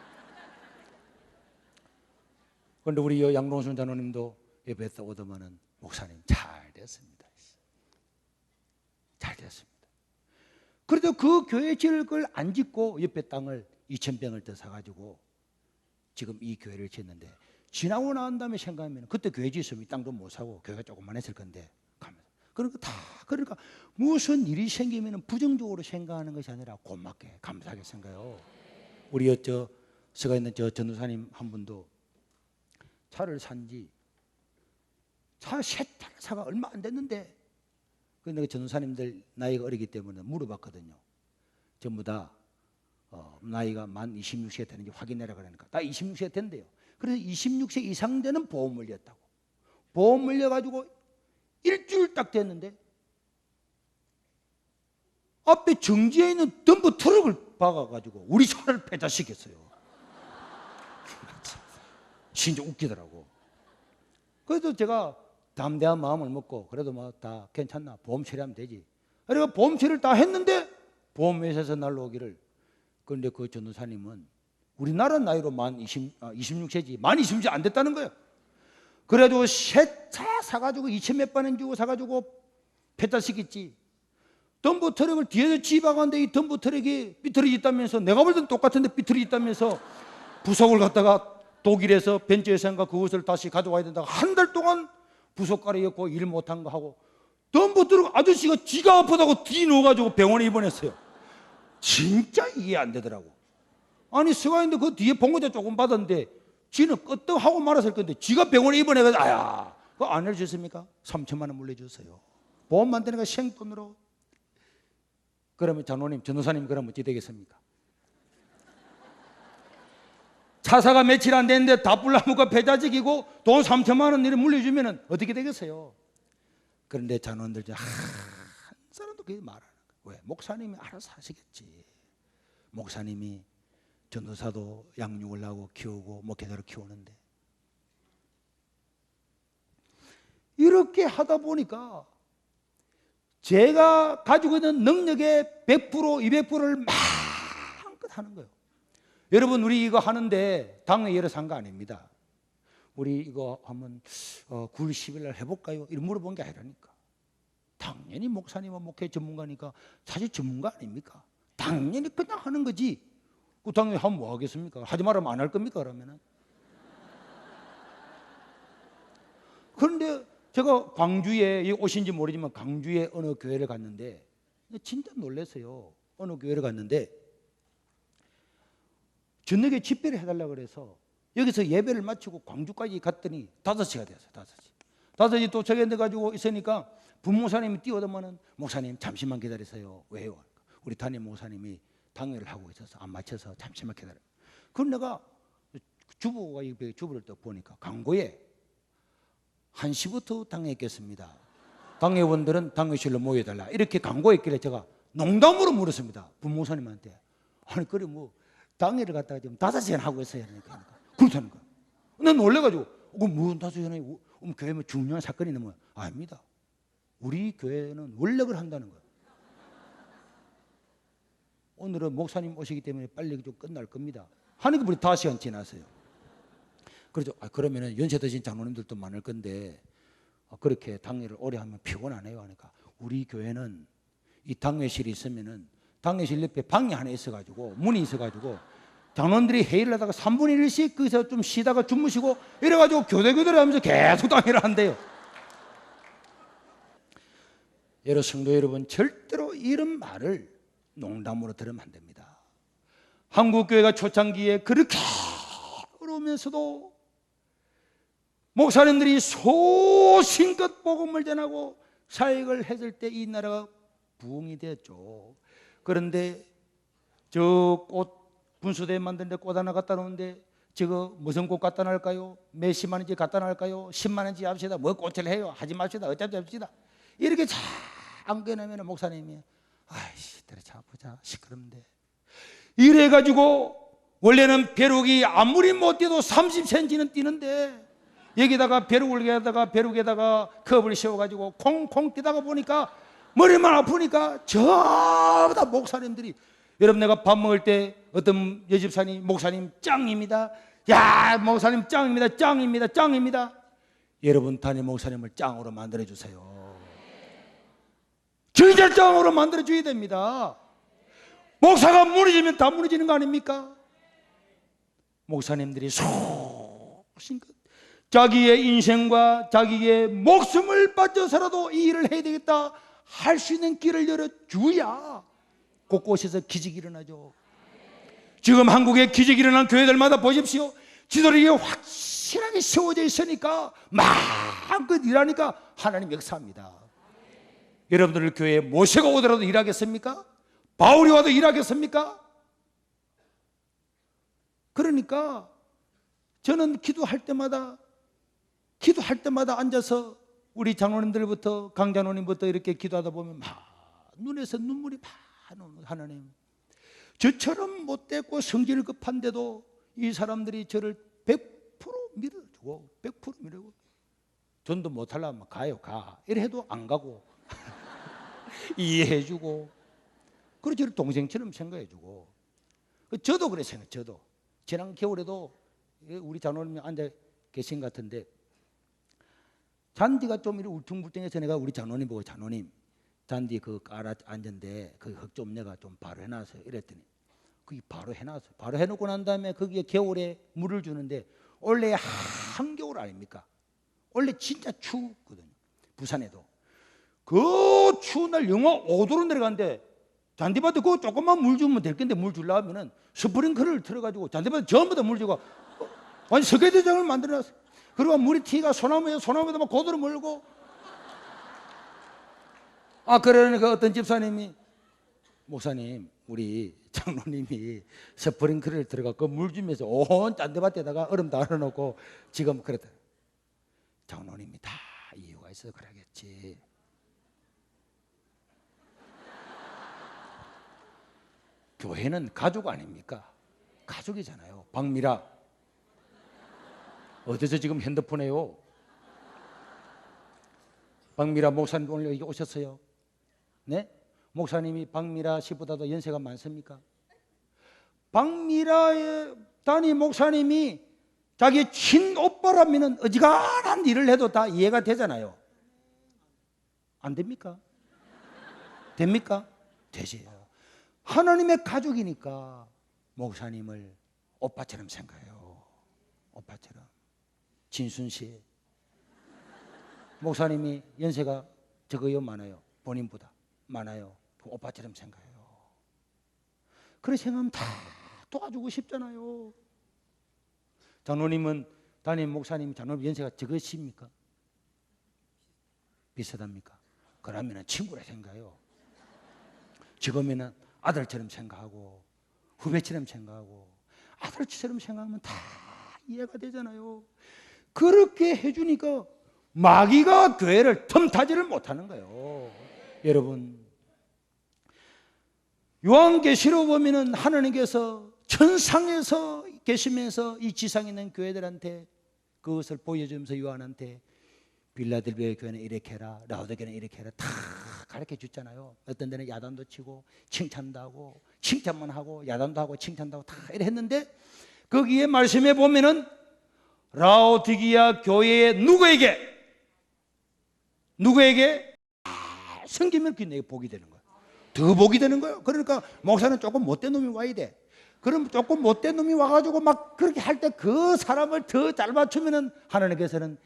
그런데 우리 양롱순 장로님도 예배에서 오더만은 목사님 잘 됐습니다. 잘 됐습니다. 그래도 그 교회 지을 걸 안 짓고 옆에 땅을 2,000평을 더 사가지고 지금 이 교회를 짓는데, 지나고 난 다음에 생각하면 그때 교회 지었으면 이 땅도 못 사고 교회가 조금만 했을 건데, 그러니까 무슨 일이 생기면 부정적으로 생각하는 것이 아니라 고맙게 감사하게 생각해요. 우리 서가 있는 전도사님 한 분도 차를 산지 차 세 차를 사가 얼마 안 됐는데, 근데 전도사님들 나이가 어리기 때문에 물어봤거든요. 전부 다 나이가 만 26세 되는지 확인해라 그러니까 다 26세 된대요. 그래서 26세 이상 되는 보험 물렸다고. 보험 물려가지고 일주일 딱 됐는데 앞에 정지해 있는 덤프 트럭을 박아가지고 우리 차를 배달시켰어요. 진짜 웃기더라고. 그래도 제가 담대한 마음을 먹고, 그래도 뭐 다 괜찮나, 보험 처리하면 되지. 그러니까 보험 처리를 다 했는데 보험회사에서 날라오기를, 그런데 그 전도사님은 우리나라 나이로 26세지 만 26세 안 됐다는 거예요. 그래가지고 새 차 사가지고 2,000몇 만 원 주고 사가지고 배달시켰지. 덤프 트럭을 뒤에서 집어가는데 이 덤프 트럭이 삐뚤어졌다면서, 내가 볼 땐 똑같은데 삐뚤어졌다면서 부속을 갖다가 독일에서 벤츠회사인가 그것을 다시 가져와야 된다고 한 달 동안 부속 가려였고 일 못한 거 하고, 덤프 트럭 아저씨가 지가 아프다고 뒤 누워가지고 병원에 입원했어요. 진짜 이해 안 되더라고. 아니 서가인데 그 뒤에 봉고자 조금 받았는데 지는 끄떡하고 말았을 건데 지가 병원에 입원해가지고, 아야, 그거 안 해주셨습니까? 3천만 원 물려줬어요. 보험 만드니까 생돈으로. 그러면 장로님, 전도사님 그러면 어찌 되겠습니까? 차사가 며칠 안 됐는데 다 불나무가 배자직이고 돈 3천만 원 이렇게 물려주면 어떻게 되겠어요? 그런데 장로님들 한 사람도 그게 말하는 거예요. 왜? 목사님이 알아서 하시겠지. 목사님이 전도사도 양육을 하고 키우고 목회자로 키우는데, 이렇게 하다 보니까 제가 가지고 있는 능력의 100%, 200%를 마음껏 하는 거예요. 여러분, 우리 이거 하는데 당회 열어서 한 거 아닙니다. 우리 이거 한번 9월 10일 날 해볼까요? 이렇게 물어본 게 아니라니까. 당연히 목사님은 목회 전문가니까 사실 전문가 아닙니까? 당연히 그냥 하는 거지. 그 당연히 하면 뭐 하겠습니까? 하지 말으면 안 할 겁니까? 그러면은. 그런데 제가 광주에 오신지 모르지만 광주에 어느 교회를 갔는데 진짜 놀랐어요. 어느 교회를 갔는데 저녁에 집회를 해달라고 그래서 여기서 예배를 마치고 광주까지 갔더니 5시가 됐어요. 5시 도착해 가지고 있으니까 부목사님이 뛰어오더만은, 목사님 잠시만 기다리세요. 왜요? 우리 담임 목사님이 당회를 하고 있어서 안 마쳐서 잠시만 기다려. 그럼 내가 주부를 또 보니까 광고에 1시부터 당회했겠습니다. 당회원들은 당회실로 모여달라 이렇게 광고했길래 제가 농담으로 물었습니다. 부목사님한테. 아니 그래 뭐 당회를 갖다가 지금 5시간 하고 있어야 하니까 그렇다는 거야. 난 놀래가지고 무슨 5시간에 교회 뭐 중요한 사건이 있는 거야. 아닙니다. 우리 교회는 원력을 한다는 거예요. 오늘은 목사님 오시기 때문에 빨리 좀 끝날 겁니다. 하니까 우리 5시간 지났어요. 그렇죠. 그러면은 연세 드신 장로님들도 많을 건데 그렇게 당회를 오래 하면 피곤 안 해요 하니까, 우리 교회는 이 당회실이 있으면은 당회실 옆에 방이 하나 있어가지고 문이 있어가지고 장로님들이 회의를 하다가 3분의 1씩 거기서 좀 쉬다가 주무시고 이래가지고 교대교대를 하면서 계속 당회를 한대요. 여러분 성도 여러분, 절대로 이런 말을 농담으로 들으면 안 됩니다. 한국교회가 초창기에 그렇게 어려우면서도 목사님들이 소신껏 복음을 전하고 사역을 했을 때 이 나라가 부흥이 되었죠. 그런데 저 꽃 분수대 만드는데 꽃 하나 갖다 놓는데 저거 무슨 꽃 갖다 놔할까요? 몇십만 원치 갖다 놔할까요? 10만 원치 합시다. 뭐 꽃을 해요? 하지 맙시다. 어차피 합시다. 이렇게 잘 안겨내면 목사님이 아이씨 때려쳐 보자 시끄럽는데 이래가지고 원래는 벼룩이 아무리 못 뛰어도 30cm는 뛰는데 여기다가 벼룩에다가 컵을 씌워가지고 콩콩 뛰다가 보니까 머리만 아프니까 전부 다 목사님들이 여러분 내가 밥 먹을 때 어떤 여집사님 목사님 짱입니다. 야 목사님 짱입니다. 짱입니다. 짱입니다. 여러분 담임 목사님을 짱으로 만들어 주세요. 진짜 짱으로 만들어 줘야 됩니다. 목사가 무너지면 다 무너지는 거 아닙니까? 목사님들이 소신껏 자기의 인생과 자기의 목숨을 바쳐서라도 이 일을 해야 되겠다 할 수 있는 길을 열어줘야 곳곳에서 기적이 일어나죠. 지금 한국에 기적이 일어난 교회들마다 보십시오. 지도력이 확실하게 세워져 있으니까 마음껏 일하니까 하나님 역사합니다. 여러분들 교회에 모세가 오더라도 일하겠습니까? 바울이 와도 일하겠습니까? 그러니까 저는 기도할 때마다 앉아서 우리 장로님들부터 강장로님부터 이렇게 기도하다 보면 막 눈에서 눈물이 막 하나님 저처럼 못됐고 성질 급한데도 이 사람들이 저를 100% 밀어주고 100% 밀어주고 전도 못하려면 가요 가 이래 해도 안 가고 이해해주고 그리고 저를 동생처럼 생각해주고 저도 그래 생각 저도 지난 겨울에도 우리 장로님이 앉아 계신 것 같은데 잔디가 좀 이렇게 울퉁불퉁해서 내가 우리 장로님 보고 장로님 잔디 그 깔아 앉은데 그 흙 좀 내가 좀 바로 해놨어요 이랬더니 그게 바로 해놨어요. 바로 해놓고 난 다음에 거기에 겨울에 물을 주는데 원래 한겨울 아닙니까? 원래 진짜 춥거든요. 부산에도 그 추운 날 영하 5도로 내려가는데 잔디밭에 그거 조금만 물 주면 될 건데 물 주려고 하면은 스프링클러를 틀어가지고 잔디밭에 전부 다 물 주고 완전 석회대장을 만들어놨어요. 그리고 물이 튀가 소나무에다 막 고도로 몰고 그러니까 어떤 집사님이 목사님 우리 장로님이 스프링클러를 들어가고 물 주면서 온 잔디밭에다가 얼음 다 흘러놓고 지금 그랬다. 장로님이 다 이유가 있어서 그러겠지. 교회는 가족 아닙니까? 가족이잖아요. 박미라 어디서 지금 핸드폰에요? 박미라 목사님 오늘 여기 오셨어요? 네? 목사님이 박미라 씨보다도 연세가 많습니까? 박미라의 담임 목사님이 자기 친오빠라면 어지간한 일을 해도 다 이해가 되잖아요. 안 됩니까? 됩니까? 되세요. 하나님의 가족이니까 목사님을 오빠처럼 생각해요. 오빠처럼. 진순 씨 목사님이 연세가 적어요 많아요? 본인보다 많아요. 오빠처럼 생각해요. 그렇게 생각하면 다 도와주고 싶잖아요. 장로님은 담임 목사님 장로님 연세가 적으십니까? 비슷합니까? 그러면 친구라 생각해요. 적으면 아들처럼 생각하고 후배처럼 생각하고 아들처럼 생각하면 다 이해가 되잖아요. 그렇게 해주니까 마귀가 교회를 틈타지를 못하는 거예요. 여러분 요한계시록 보면은 하나님께서 천상에서 계시면서 이 지상에 있는 교회들한테 그것을 보여주면서 요한한테 빌라델비아 교회는 이렇게 해라 라오디게는 이렇게 해라 다 가르쳐 줬잖아요. 어떤 데는 야단도 치고 칭찬도 하고 칭찬만 하고 야단도 하고 칭찬도 하고 다 이렇게 했는데 거기에 말씀해 보면은 라오디게아 교회의 누구에게 성기면 그게 복이 되는 거예요. 더 복이 되는 거예요. 그러니까 목사는 조금 못된 놈이 와야 돼. 그럼 조금 못된 놈이 와가지고 막 그렇게 할 때 그 사람을 더 잘 맞추면은 하나님께서는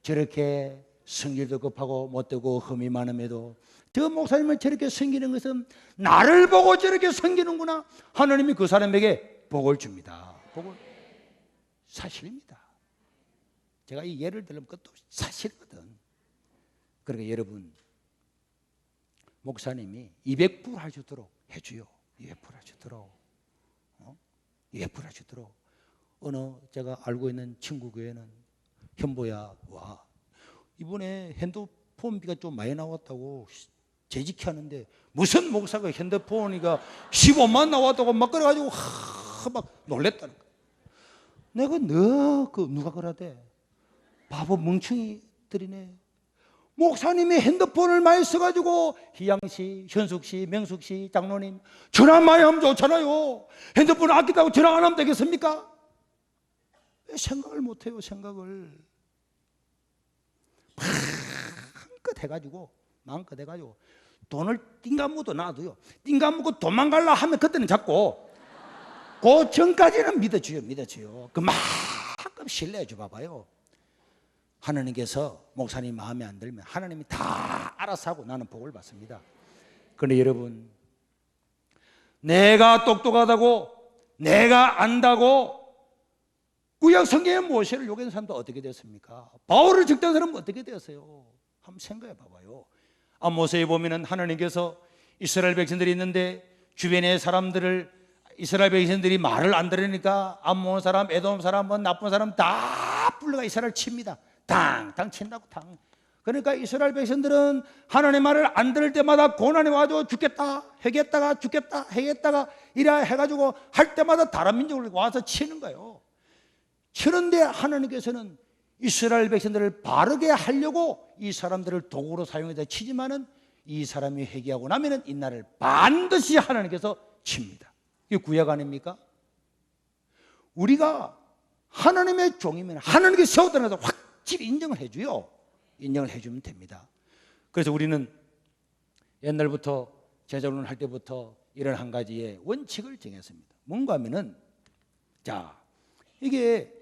저렇게 성질도 급하고 못되고 흠이 많음에도 저 목사님을 저렇게 섬기는 것은 나를 보고 저렇게 섬기는구나. 하나님이 그 사람에게 복을 줍니다. 복을 사실입니다. 제가 이 예를 들면 그것도 사실이거든. 그러니까 여러분, 목사님이 200불 하시도록 해줘요. 200불 하시도록. 200불 하시도록. 어느 제가 알고 있는 친구 교회는 현보야, 와, 이번에 핸드폰비가 좀 많이 나왔다고 재직히 하는데 무슨 목사가 핸드폰이가 15만 나왔다고 막 그래가지고 막 놀랬다는 거야. 내가 누가 그러대? 바보 멍청이들이네. 목사님이 핸드폰을 많이 써가지고 희양씨, 현숙씨, 명숙씨, 장로님 전화 많이 하면 좋잖아요. 핸드폰 아끼다고 전화 안 하면 되겠습니까? 왜 생각을 못해요? 생각을 마음껏 해가지고 돈을 띵가무도 놔도요, 띵가무고 도망갈라 하면 그때는 잡고 그 전까지는 믿어줘요. 그만큼 신뢰해줘 봐봐요. 하나님께서 목사님 마음에 안 들면 하나님이 다 알아서 하고 나는 복을 받습니다. 그런데 여러분, 내가 똑똑하다고, 내가 안다고 구약 성경의 모세를 요구한 사람도 어떻게 됐습니까? 바울을 적대한 사람은 어떻게 되었어요? 한번 생각해 봐봐요. 아모스에 보면은 하나님께서 이스라엘 백성들이 있는데 주변의 사람들을, 이스라엘 백성들이 말을 안 들으니까 암몬 사람, 에돔 사람, 나쁜 사람 다 불러가 이스라엘 칩니다. 당당 친다고 당. 그러니까 이스라엘 백성들은 하나님의 말을 안 들을 때마다 고난이 와도 죽겠다, 해겠다가 죽겠다, 해겠다가 이래 해가지고 할 때마다 다른 민족을 와서 치는 거예요. 치는데 하나님께서는 이스라엘 백성들을 바르게 하려고 이 사람들을 도구로 사용해서 치지만은 이 사람이 회개하고 나면은 이날을 반드시 하나님께서 칩니다. 이게 구약 아닙니까? 우리가 하나님의 종이면 하나님께 세웠다는 것을 확실히 인정을 해줘요. 인정을 해주면 됩니다. 그래서 우리는 옛날부터 제자훈련 할 때부터 이런 한 가지의 원칙을 정했습니다. 뭔가 하면은, 자, 이게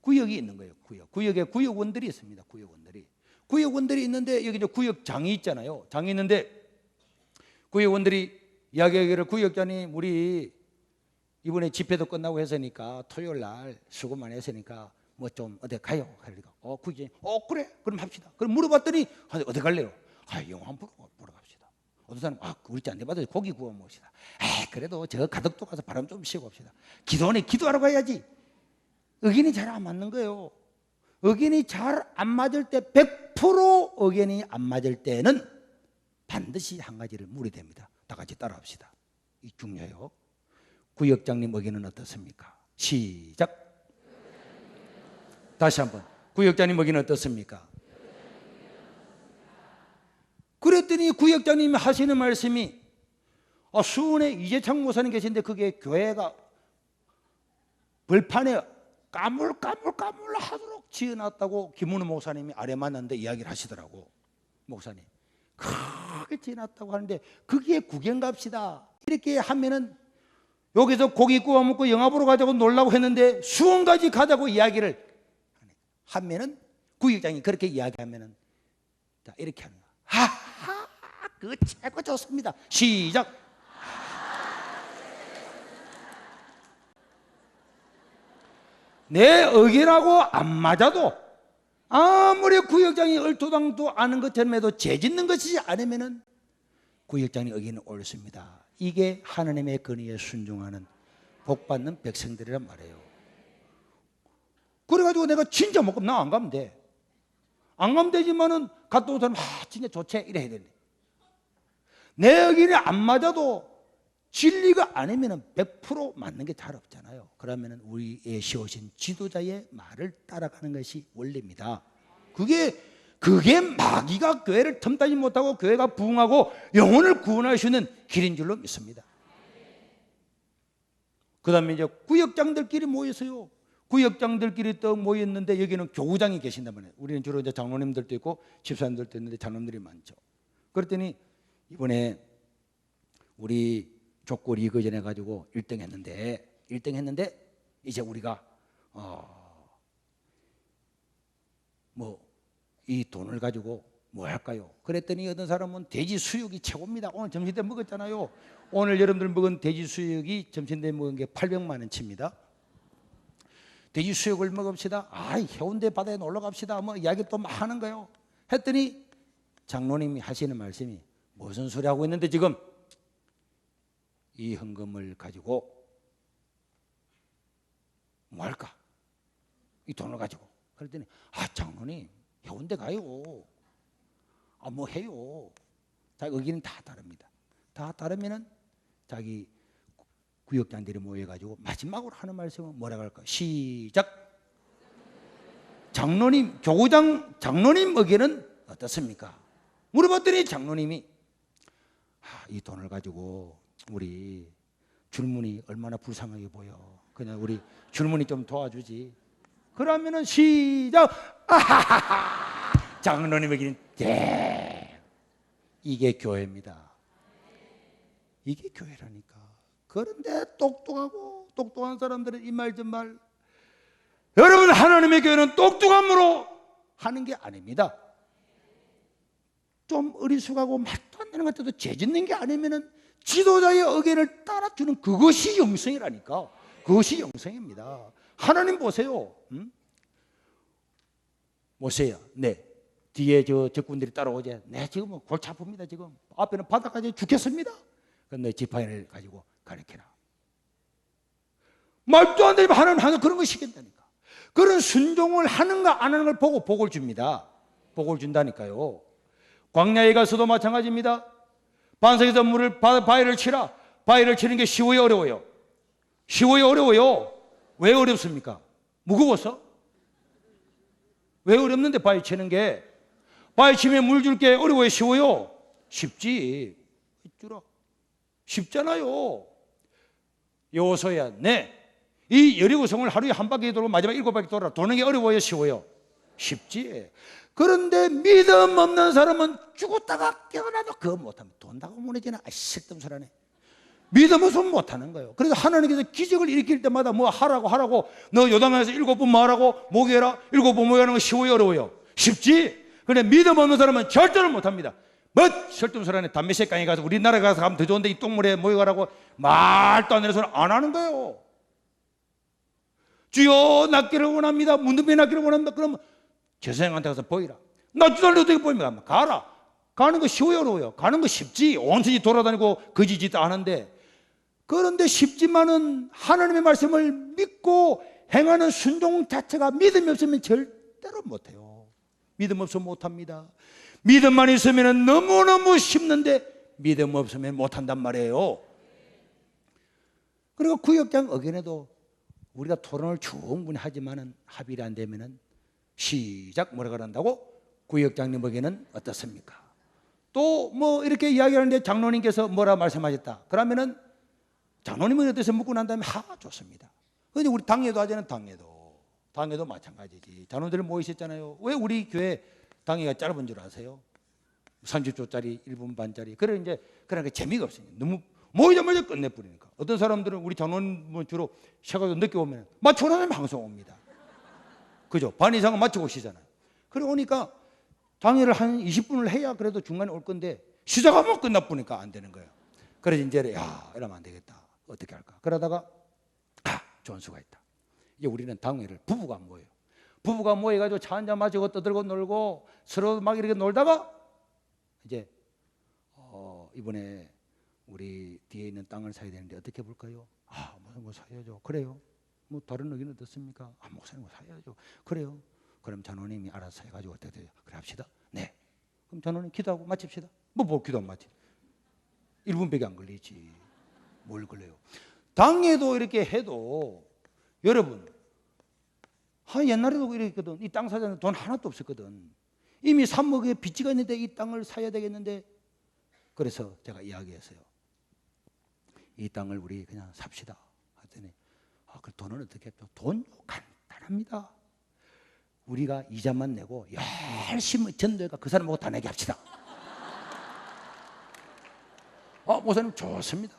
구역이 있는 거예요. 구역에 구역원들이 있습니다. 구역원들이 있는데 여기 이제 구역장이 있잖아요. 장이 있는데 구역원들이 이야기하기를, 구역장님 우리 이번에 집회도 끝나고 했으니까 토요일 날 수고 많이 했으니까 뭐 좀 어디 가요? 그러니까 구역장님 그래 그럼 합시다. 그럼 물어봤더니 어디 갈래요? 영화 한번 보러 갑시다. 어떤 사람 우리 짠 데마다 고기 구워 먹읍시다. 그래도 저 가덕도 가서 바람 좀 쉬고 옵시다. 기도하러 가야지. 의견이 잘 안 맞는 거예요. 의견이 잘 안 맞을 때 100% 의견이 안 맞을 때는 반드시 한 가지를 물어야 됩니다. 다 같이 따라합시다. 이 중요해요. 구역장님 의견은 어떻습니까? 시작. 다시 한번. 구역장님 의견은 어떻습니까? 그랬더니 구역장님이 하시는 말씀이, 수원에 이재창 목사님 계신데 그게 교회가 벌판에 까물까물 하도록 지어놨다고 김은우 목사님이 아래 만났는데 이야기를 하시더라고. 목사님 크게 지어놨다고 하는데 거기에 구경 갑시다 이렇게 하면은, 여기서 고기 구워 먹고 영화 보러 가자고 놀라고 했는데 수원까지 가자고 이야기를 하면은, 구역장이 그렇게 이야기하면은 자 이렇게 하는 거야. 하하, 그거 최고 좋습니다. 시작. 내 의견하고 안 맞아도 아무리 구역장이 얼토당도 아는 것처럼 해도 죄짓는 것이지 않으면은 구역장의 의견은 옳습니다. 이게 하나님의 권위에 순종하는 복받는 백성들이란 말이에요. 그래가지고 내가 진짜 못 가면 나 안 가면 돼. 안 가면 되지만은 갔다 온 사람 진짜 좋지 이래 해야 되네. 내 의견이 안 맞아도 진리가 아니면 100% 맞는 게 잘 없잖아요. 그러면 우리의 세우신 지도자의 말을 따라가는 것이 원리입니다. 그게 마귀가 교회를 틈타지 못하고 교회가 부흥하고 영혼을 구원할 수 있는 길인 줄로 믿습니다. 그 다음에 이제 구역장들끼리 모였어요. 구역장들끼리 또 모였는데 여기는 교구장이 계신단 말이에요. 우리는 주로 이제 장로님들도 있고 집사님들도 있는데 장로님들이 많죠. 그랬더니 이번에 우리 족골 이거전 해가지고 1등 했는데 이제 우리가 뭐 이 돈을 가지고 뭐 할까요? 그랬더니 어떤 사람은 돼지 수육이 최고입니다. 오늘 점심 때 먹었잖아요. 오늘 여러분들 먹은 돼지 수육이 점심 때 먹은 게 800만 원치입니다. 돼지 수육을 먹읍시다. 해운대 바다에 놀러 갑시다. 뭐 이야기 또 막 하는 거예요. 했더니 장로님이 하시는 말씀이 무슨 소리 하고 있는데 지금 이 헌금을 가지고 뭐 할까? 이 돈을 가지고. 그랬더니 장로님 해운대 가요. 뭐 해요. 자기 의견은 다 다릅니다. 다 다르면은 자기 구역장들이 모여가지고 마지막으로 하는 말씀은 뭐라고 할까? 시작. 장로님, 교구장 장로님 의견은 어떻습니까? 물어봤더니 장로님이 이 돈을 가지고 우리 줄무늬 얼마나 불쌍하게 보여. 그냥 우리 줄무늬 좀 도와주지. 그러면은 시작. 장로님 의견은 이게 교회입니다. 이게 교회라니까. 그런데 똑똑한 사람들은 이 말 정말 여러분 하나님의 교회는 똑똑함으로 하는 게 아닙니다. 좀 어리숙하고 말도 안 되는 것 같아도 죄짓는 게 아니면은 지도자의 의견을 따라주는 그것이 영성이라니까. 그것이 영성입니다. 하나님 보세요. 모세야, 네 뒤에 저 적군들이 따라오지. 네 지금 골치 아픕니다. 지금 앞에는 바다까지 죽겠습니다. 그런데 지팡이를 가지고 가르쳐라. 말도 안 되면 하나님 항상 그런 거 시킨다니까. 그런 순종을 하는가 안 하는 걸 보고 복을 줍니다. 복을 준다니까요. 광야에 가서도 마찬가지입니다. 반석에서 바위를 치라. 바위를 치는 게 쉬워요, 어려워요? 쉬워요, 어려워요? 왜 어렵습니까? 무거워서? 왜 어렵는데 바위 치는 게? 바위 치면 물 줄 게 어려워요, 쉬워요? 쉽지. 쉽잖아요. 여호수아야, 네. 이 여리고성을 하루에 한 바퀴 돌고 마지막 7바퀴 돌아. 도는 게 어려워요, 쉬워요? 쉽지. 그런데 믿음 없는 사람은 죽었다가 깨어나도 그거 못하면 돈다고 무너지나. 식담설하네. 믿음 없으면 못하는 거예요. 그래서 하나님께서 기적을 일으킬 때마다 뭐 하라고 너 요단강에서 7번 뭐 하라고 모기해라. 7번 모기하는 거 쉬워요, 어려워요? 쉽지. 그런데 믿음 없는 사람은 절대로 못합니다. 설득설하네. 담배색강에 가서 우리나라 가서 가면 더 좋은데 이 똥물에 모여가라고 말도 안 되는 소리 안 하는 거예요. 주여 낫기를 원합니다. 문둥병 낫기를 원합니다. 그러면 재생한테 가서 보이라. 낫지도 않는데 어떻게 보입니까? 가라. 가는 거 쉬워요, 어려워요? 가는 거 쉽지. 온천지 돌아다니고 거지짓도 하는데. 그런데 쉽지만은 하나님의 말씀을 믿고 행하는 순종 자체가 믿음이 없으면 절대로 못해요. 믿음 없으면 못합니다. 믿음만 있으면 너무너무 쉽는데 믿음 없으면 못한단 말이에요. 그리고 구역장 의견에도 우리가 토론을 충분히 하지만은 합의가 안 되면은 시작 뭐라고 한다고? 구역장님 의견은 어떻습니까? 또 뭐 이렇게 이야기하는데 장로님께서 뭐라 말씀하셨다. 그러면은 장로님은 어때서 묻고 난 다음에 좋습니다. 그런데 우리 당회도 하자는 당회도 마찬가지지. 장로들 모이셨잖아요. 왜 우리 교회 당회가 짧은 줄 아세요? 30초짜리 1분 반짜리. 그러니까 재미가 없으니까 너무 모이자마자 끝내버리니까. 어떤 사람들은 우리 장로님은 주로 시작하고 늦게 오면 맞추고 나면 방송 옵니다. 그죠? 반 이상은 맞추고 오시잖아요. 그러고 오니까 당회를 한 20분을 해야 그래도 중간에 올 건데 시작하면 끝나보니까 안 되는 거예요. 그래서 이제 이러면 안 되겠다. 어떻게 할까? 그러다가 좋은 수가 있다. 이제 우리는 당회를 부부가 모여요. 부부가 모여가지고 차 한잔 마시고 떠들고 놀고 서로 막 이렇게 놀다가 이제 이번에 우리 뒤에 있는 땅을 사야 되는데 어떻게 볼까요? 무슨 거 사야죠. 그래요. 뭐 다른 의견은 어떻습니까? 목사님 사야죠. 그래요. 그럼 장로님이 알아서 해가지고 어떻게 돼요? 그래 합시다. 네. 그럼 장로님 기도하고 마칩시다. 뭐 기도하면 마치 1분밖에 안 걸리지. 뭘 걸려요? 당에도 이렇게 해도 여러분 옛날에도 이렇게 했거든. 이 땅 사자는 돈 하나도 없었거든. 이미 3억의 빚지가 있는데 이 땅을 사야 되겠는데 그래서 제가 이야기했어요. 이 땅을 우리 그냥 삽시다. 하더니 그 돈은 어떻게 해요? 돈 간단합니다. 우리가 이자만 내고 열심히 전도해가 그 사람하고 다 내게 합시다. 목사님 좋습니다.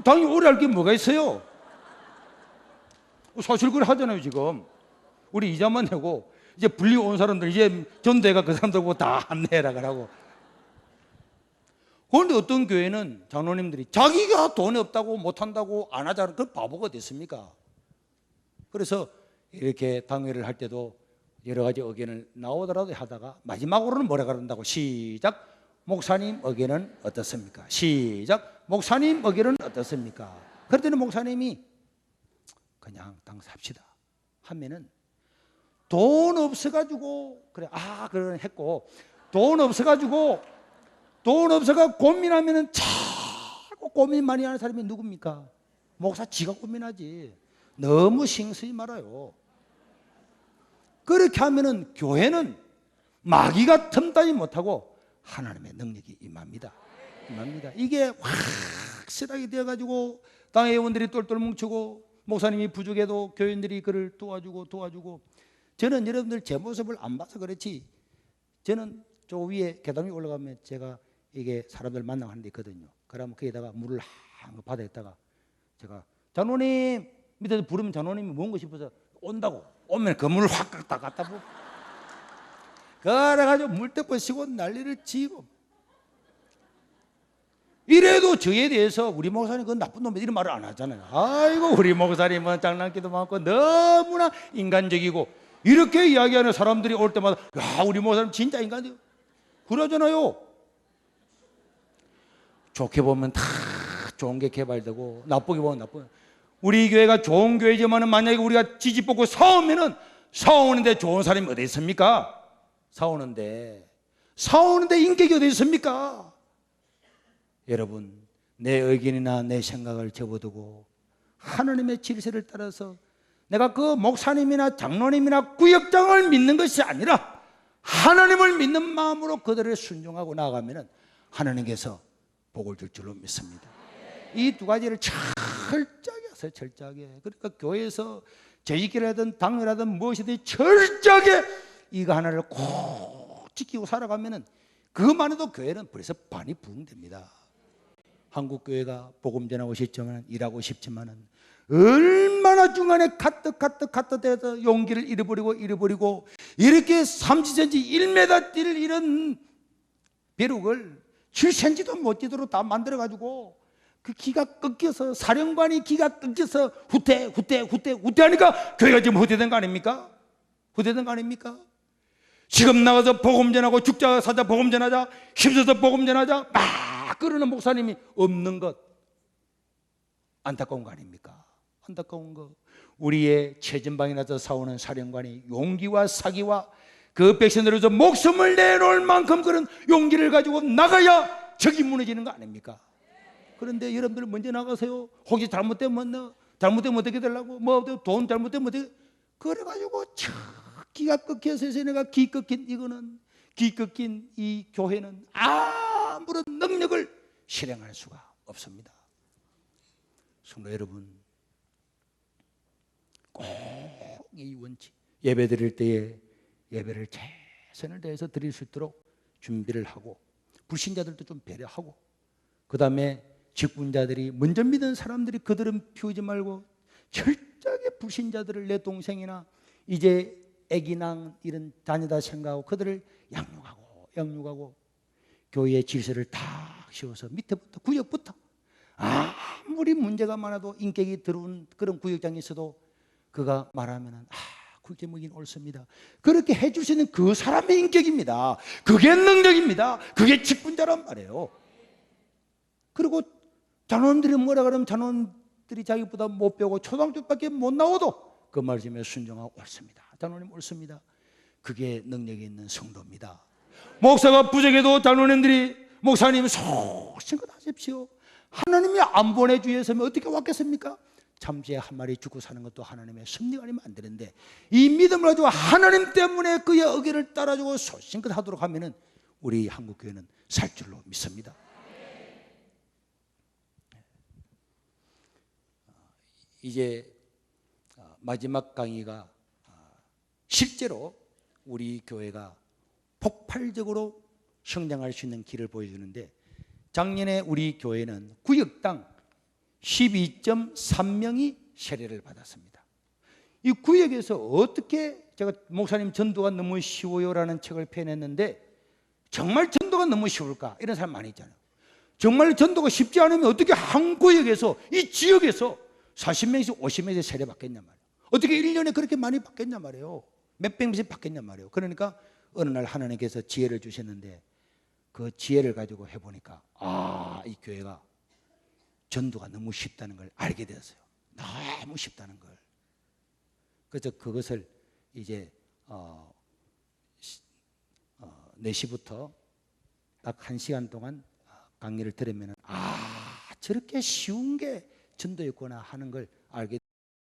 당연히 오래 할 게 뭐가 있어요? 사실 그래 하잖아요. 지금 우리 이자만 내고 이제 불리 온 사람들 이제 전도해가 그 사람들하고 다 안내해라 그러고. 그런데 어떤 교회는 장로님들이 자기가 돈이 없다고 못한다고 안 하자는 그 바보가 됐습니까? 그래서 이렇게 당회를 할 때도 여러 가지 의견을 나오더라도 하다가 마지막으로는 뭐라 그런다고 시작. 목사님 의견은 어떻습니까? 시작. 목사님 의견은 어떻습니까? 그랬더니 목사님이 그냥 당 삽시다 하면은 돈 없어가지고 그래 그런 했고 돈 없어가 고민하면은 자꾸 고민 많이 하는 사람이 누굽니까? 목사 지가 고민하지. 너무 신경 쓰지 말아요. 그렇게 하면은 교회는 마귀가 틈타지 못하고 하나님의 능력이 임합니다. 이게 확실하게 되어가지고 당의 회원들이 똘똘 뭉치고 목사님이 부족해도 교인들이 그를 도와주고 저는 여러분들 제 모습을 안 봐서 그렇지 저는 저 위에 계단 위에 올라가면 제가 이게 사람들 만나는 데 있거든요. 그러면 거기다가 물을 한 바다에다가 제가 장로님 밑에서 부르면 장로님이 뭔가 싶어서 온다고 오면 그 물을 확 갖다 부어 그래가지고 물대포 씌고 난리를 치고 이래도 저에 대해서 우리 목사님 그 나쁜 놈이 이런 말을 안 하잖아요. 아이고 우리 목사님은 장난기도 많고 너무나 인간적이고 이렇게 이야기하는 사람들이 올 때마다 야 우리 목사님 진짜 인간적이고 그러잖아요. 좋게 보면 다 좋은 게 개발되고 나쁘게 보면 나쁜. 우리 교회가 좋은 교회지만 만약에 우리가 지지뽑고 싸우는데 좋은 사람이 어디 있습니까? 싸우는데 인격이 어디 있습니까? 여러분 내 의견이나 내 생각을 접어두고 하나님의 질서를 따라서 내가 그 목사님이나 장로님이나 구역장을 믿는 것이 아니라 하나님을 믿는 마음으로 그들을 순종하고 나아가면 하나님께서 복을 줄 줄로 믿습니다. 이 두 가지를 철저하게 하세요. 철저하게. 그러니까 교회에서 재직기를 하든 당회라든 무엇이든 철저하게 이거 하나를 꼭 지키고 살아가면 그것만 해도 교회는 벌써 반이 부흥됩니다. 한국 교회가 복음 전하고 싶지만 일하고 싶지만은 얼마나 중간에 카트해서 용기를 잃어버리고 이렇게 30cm 1m 뛸 이런 벼룩을 7cm도 못 뛰도록 다 만들어가지고 그 기가 꺾여서 사령관이 기가 꺾여서 후퇴하니까 교회가 지금 후퇴된 거 아닙니까? 지금 나가서 복음 전하고 죽자 사자 복음 전하자 힘써서 복음 전하자 막 그러는 목사님이 없는 것 안타까운 거 아닙니까? 안타까운 거. 우리의 최전방에 나서 싸우는 사령관이 용기와 사기와 그 백성들에서 목숨을 내놓을 만큼 그런 용기를 가지고 나가야 적이 무너지는 거 아닙니까? 그런데 여러분들 먼저 나가세요. 혹시 잘못되면 어떻게 되려고 돈 잘못되면 어떻게 그래가지고 기가 꺾여서 내가 기 꺾인 이 교회는 아무런 능력을 실행할 수가 없습니다. 성도 여러분 꼭 이 원칙 예배 드릴 때에 예배를 최선을 다해서 드릴 수 있도록 준비를 하고 불신자들도 좀 배려하고 그 다음에 직분자들이 먼저 믿은 사람들이 그들은 피우지 말고 철저하게 불신자들을 내 동생이나 이제 애기낭 이런 자녀다 생각하고 그들을 양육하고 교회의 질서를 탁 씌워서 밑에부터 구역부터 아무리 문제가 많아도 인격이 들어온 그런 구역장이 있어도 그가 말하면 그게 뭐긴 옳습니다. 그렇게 해줄 수 있는 그 사람의 인격입니다. 그게 능력입니다. 그게 직분자란 말이에요. 그리고 장로님들이 뭐라 그러면 장로님들이 자기보다 못 배우고 초등학교밖에 못 나와도 그 말씀에 순종하고 옳습니다. 장로님 옳습니다. 그게 능력이 있는 성도입니다. 목사가 부족해도 장로님들이 목사님 소신껏 하십시오. 하나님이 안 보내주셨으면 어떻게 왔겠습니까? 참새 한 마리 죽고 사는 것도 하나님의 섭리가 아니면 안 되는데 이 믿음을 가지고 하나님 때문에 그의 의견을 따라주고 소신껏 하도록 하면은 우리 한국교회는 살 줄로 믿습니다. 이제 마지막 강의가 실제로 우리 교회가 폭발적으로 성장할 수 있는 길을 보여주는데 작년에 우리 교회는 구역당 12.3명이 세례를 받았습니다. 이 구역에서 어떻게 제가 목사님 전도가 너무 쉬워요라는 책을 펴냈는데 정말 전도가 너무 쉬울까? 이런 사람 많이 있잖아요. 정말 전도가 쉽지 않으면 어떻게 한 구역에서 이 지역에서 40명에서 50명에서 세례 받겠냔 말이에요. 어떻게 1년에 그렇게 많이 받겠냐 말이에요. 몇백 명씩 받겠냐 말이에요. 그러니까 어느 날 하나님께서 지혜를 주셨는데 그 지혜를 가지고 해보니까 이 교회가 전도가 너무 쉽다는 걸 알게 되었어요. 너무 쉽다는 걸. 그래서 그것을 이제 4시부터 딱 1시간 동안 강의를 들으면 저렇게 쉬운 게 전도였구나 하는 걸 알게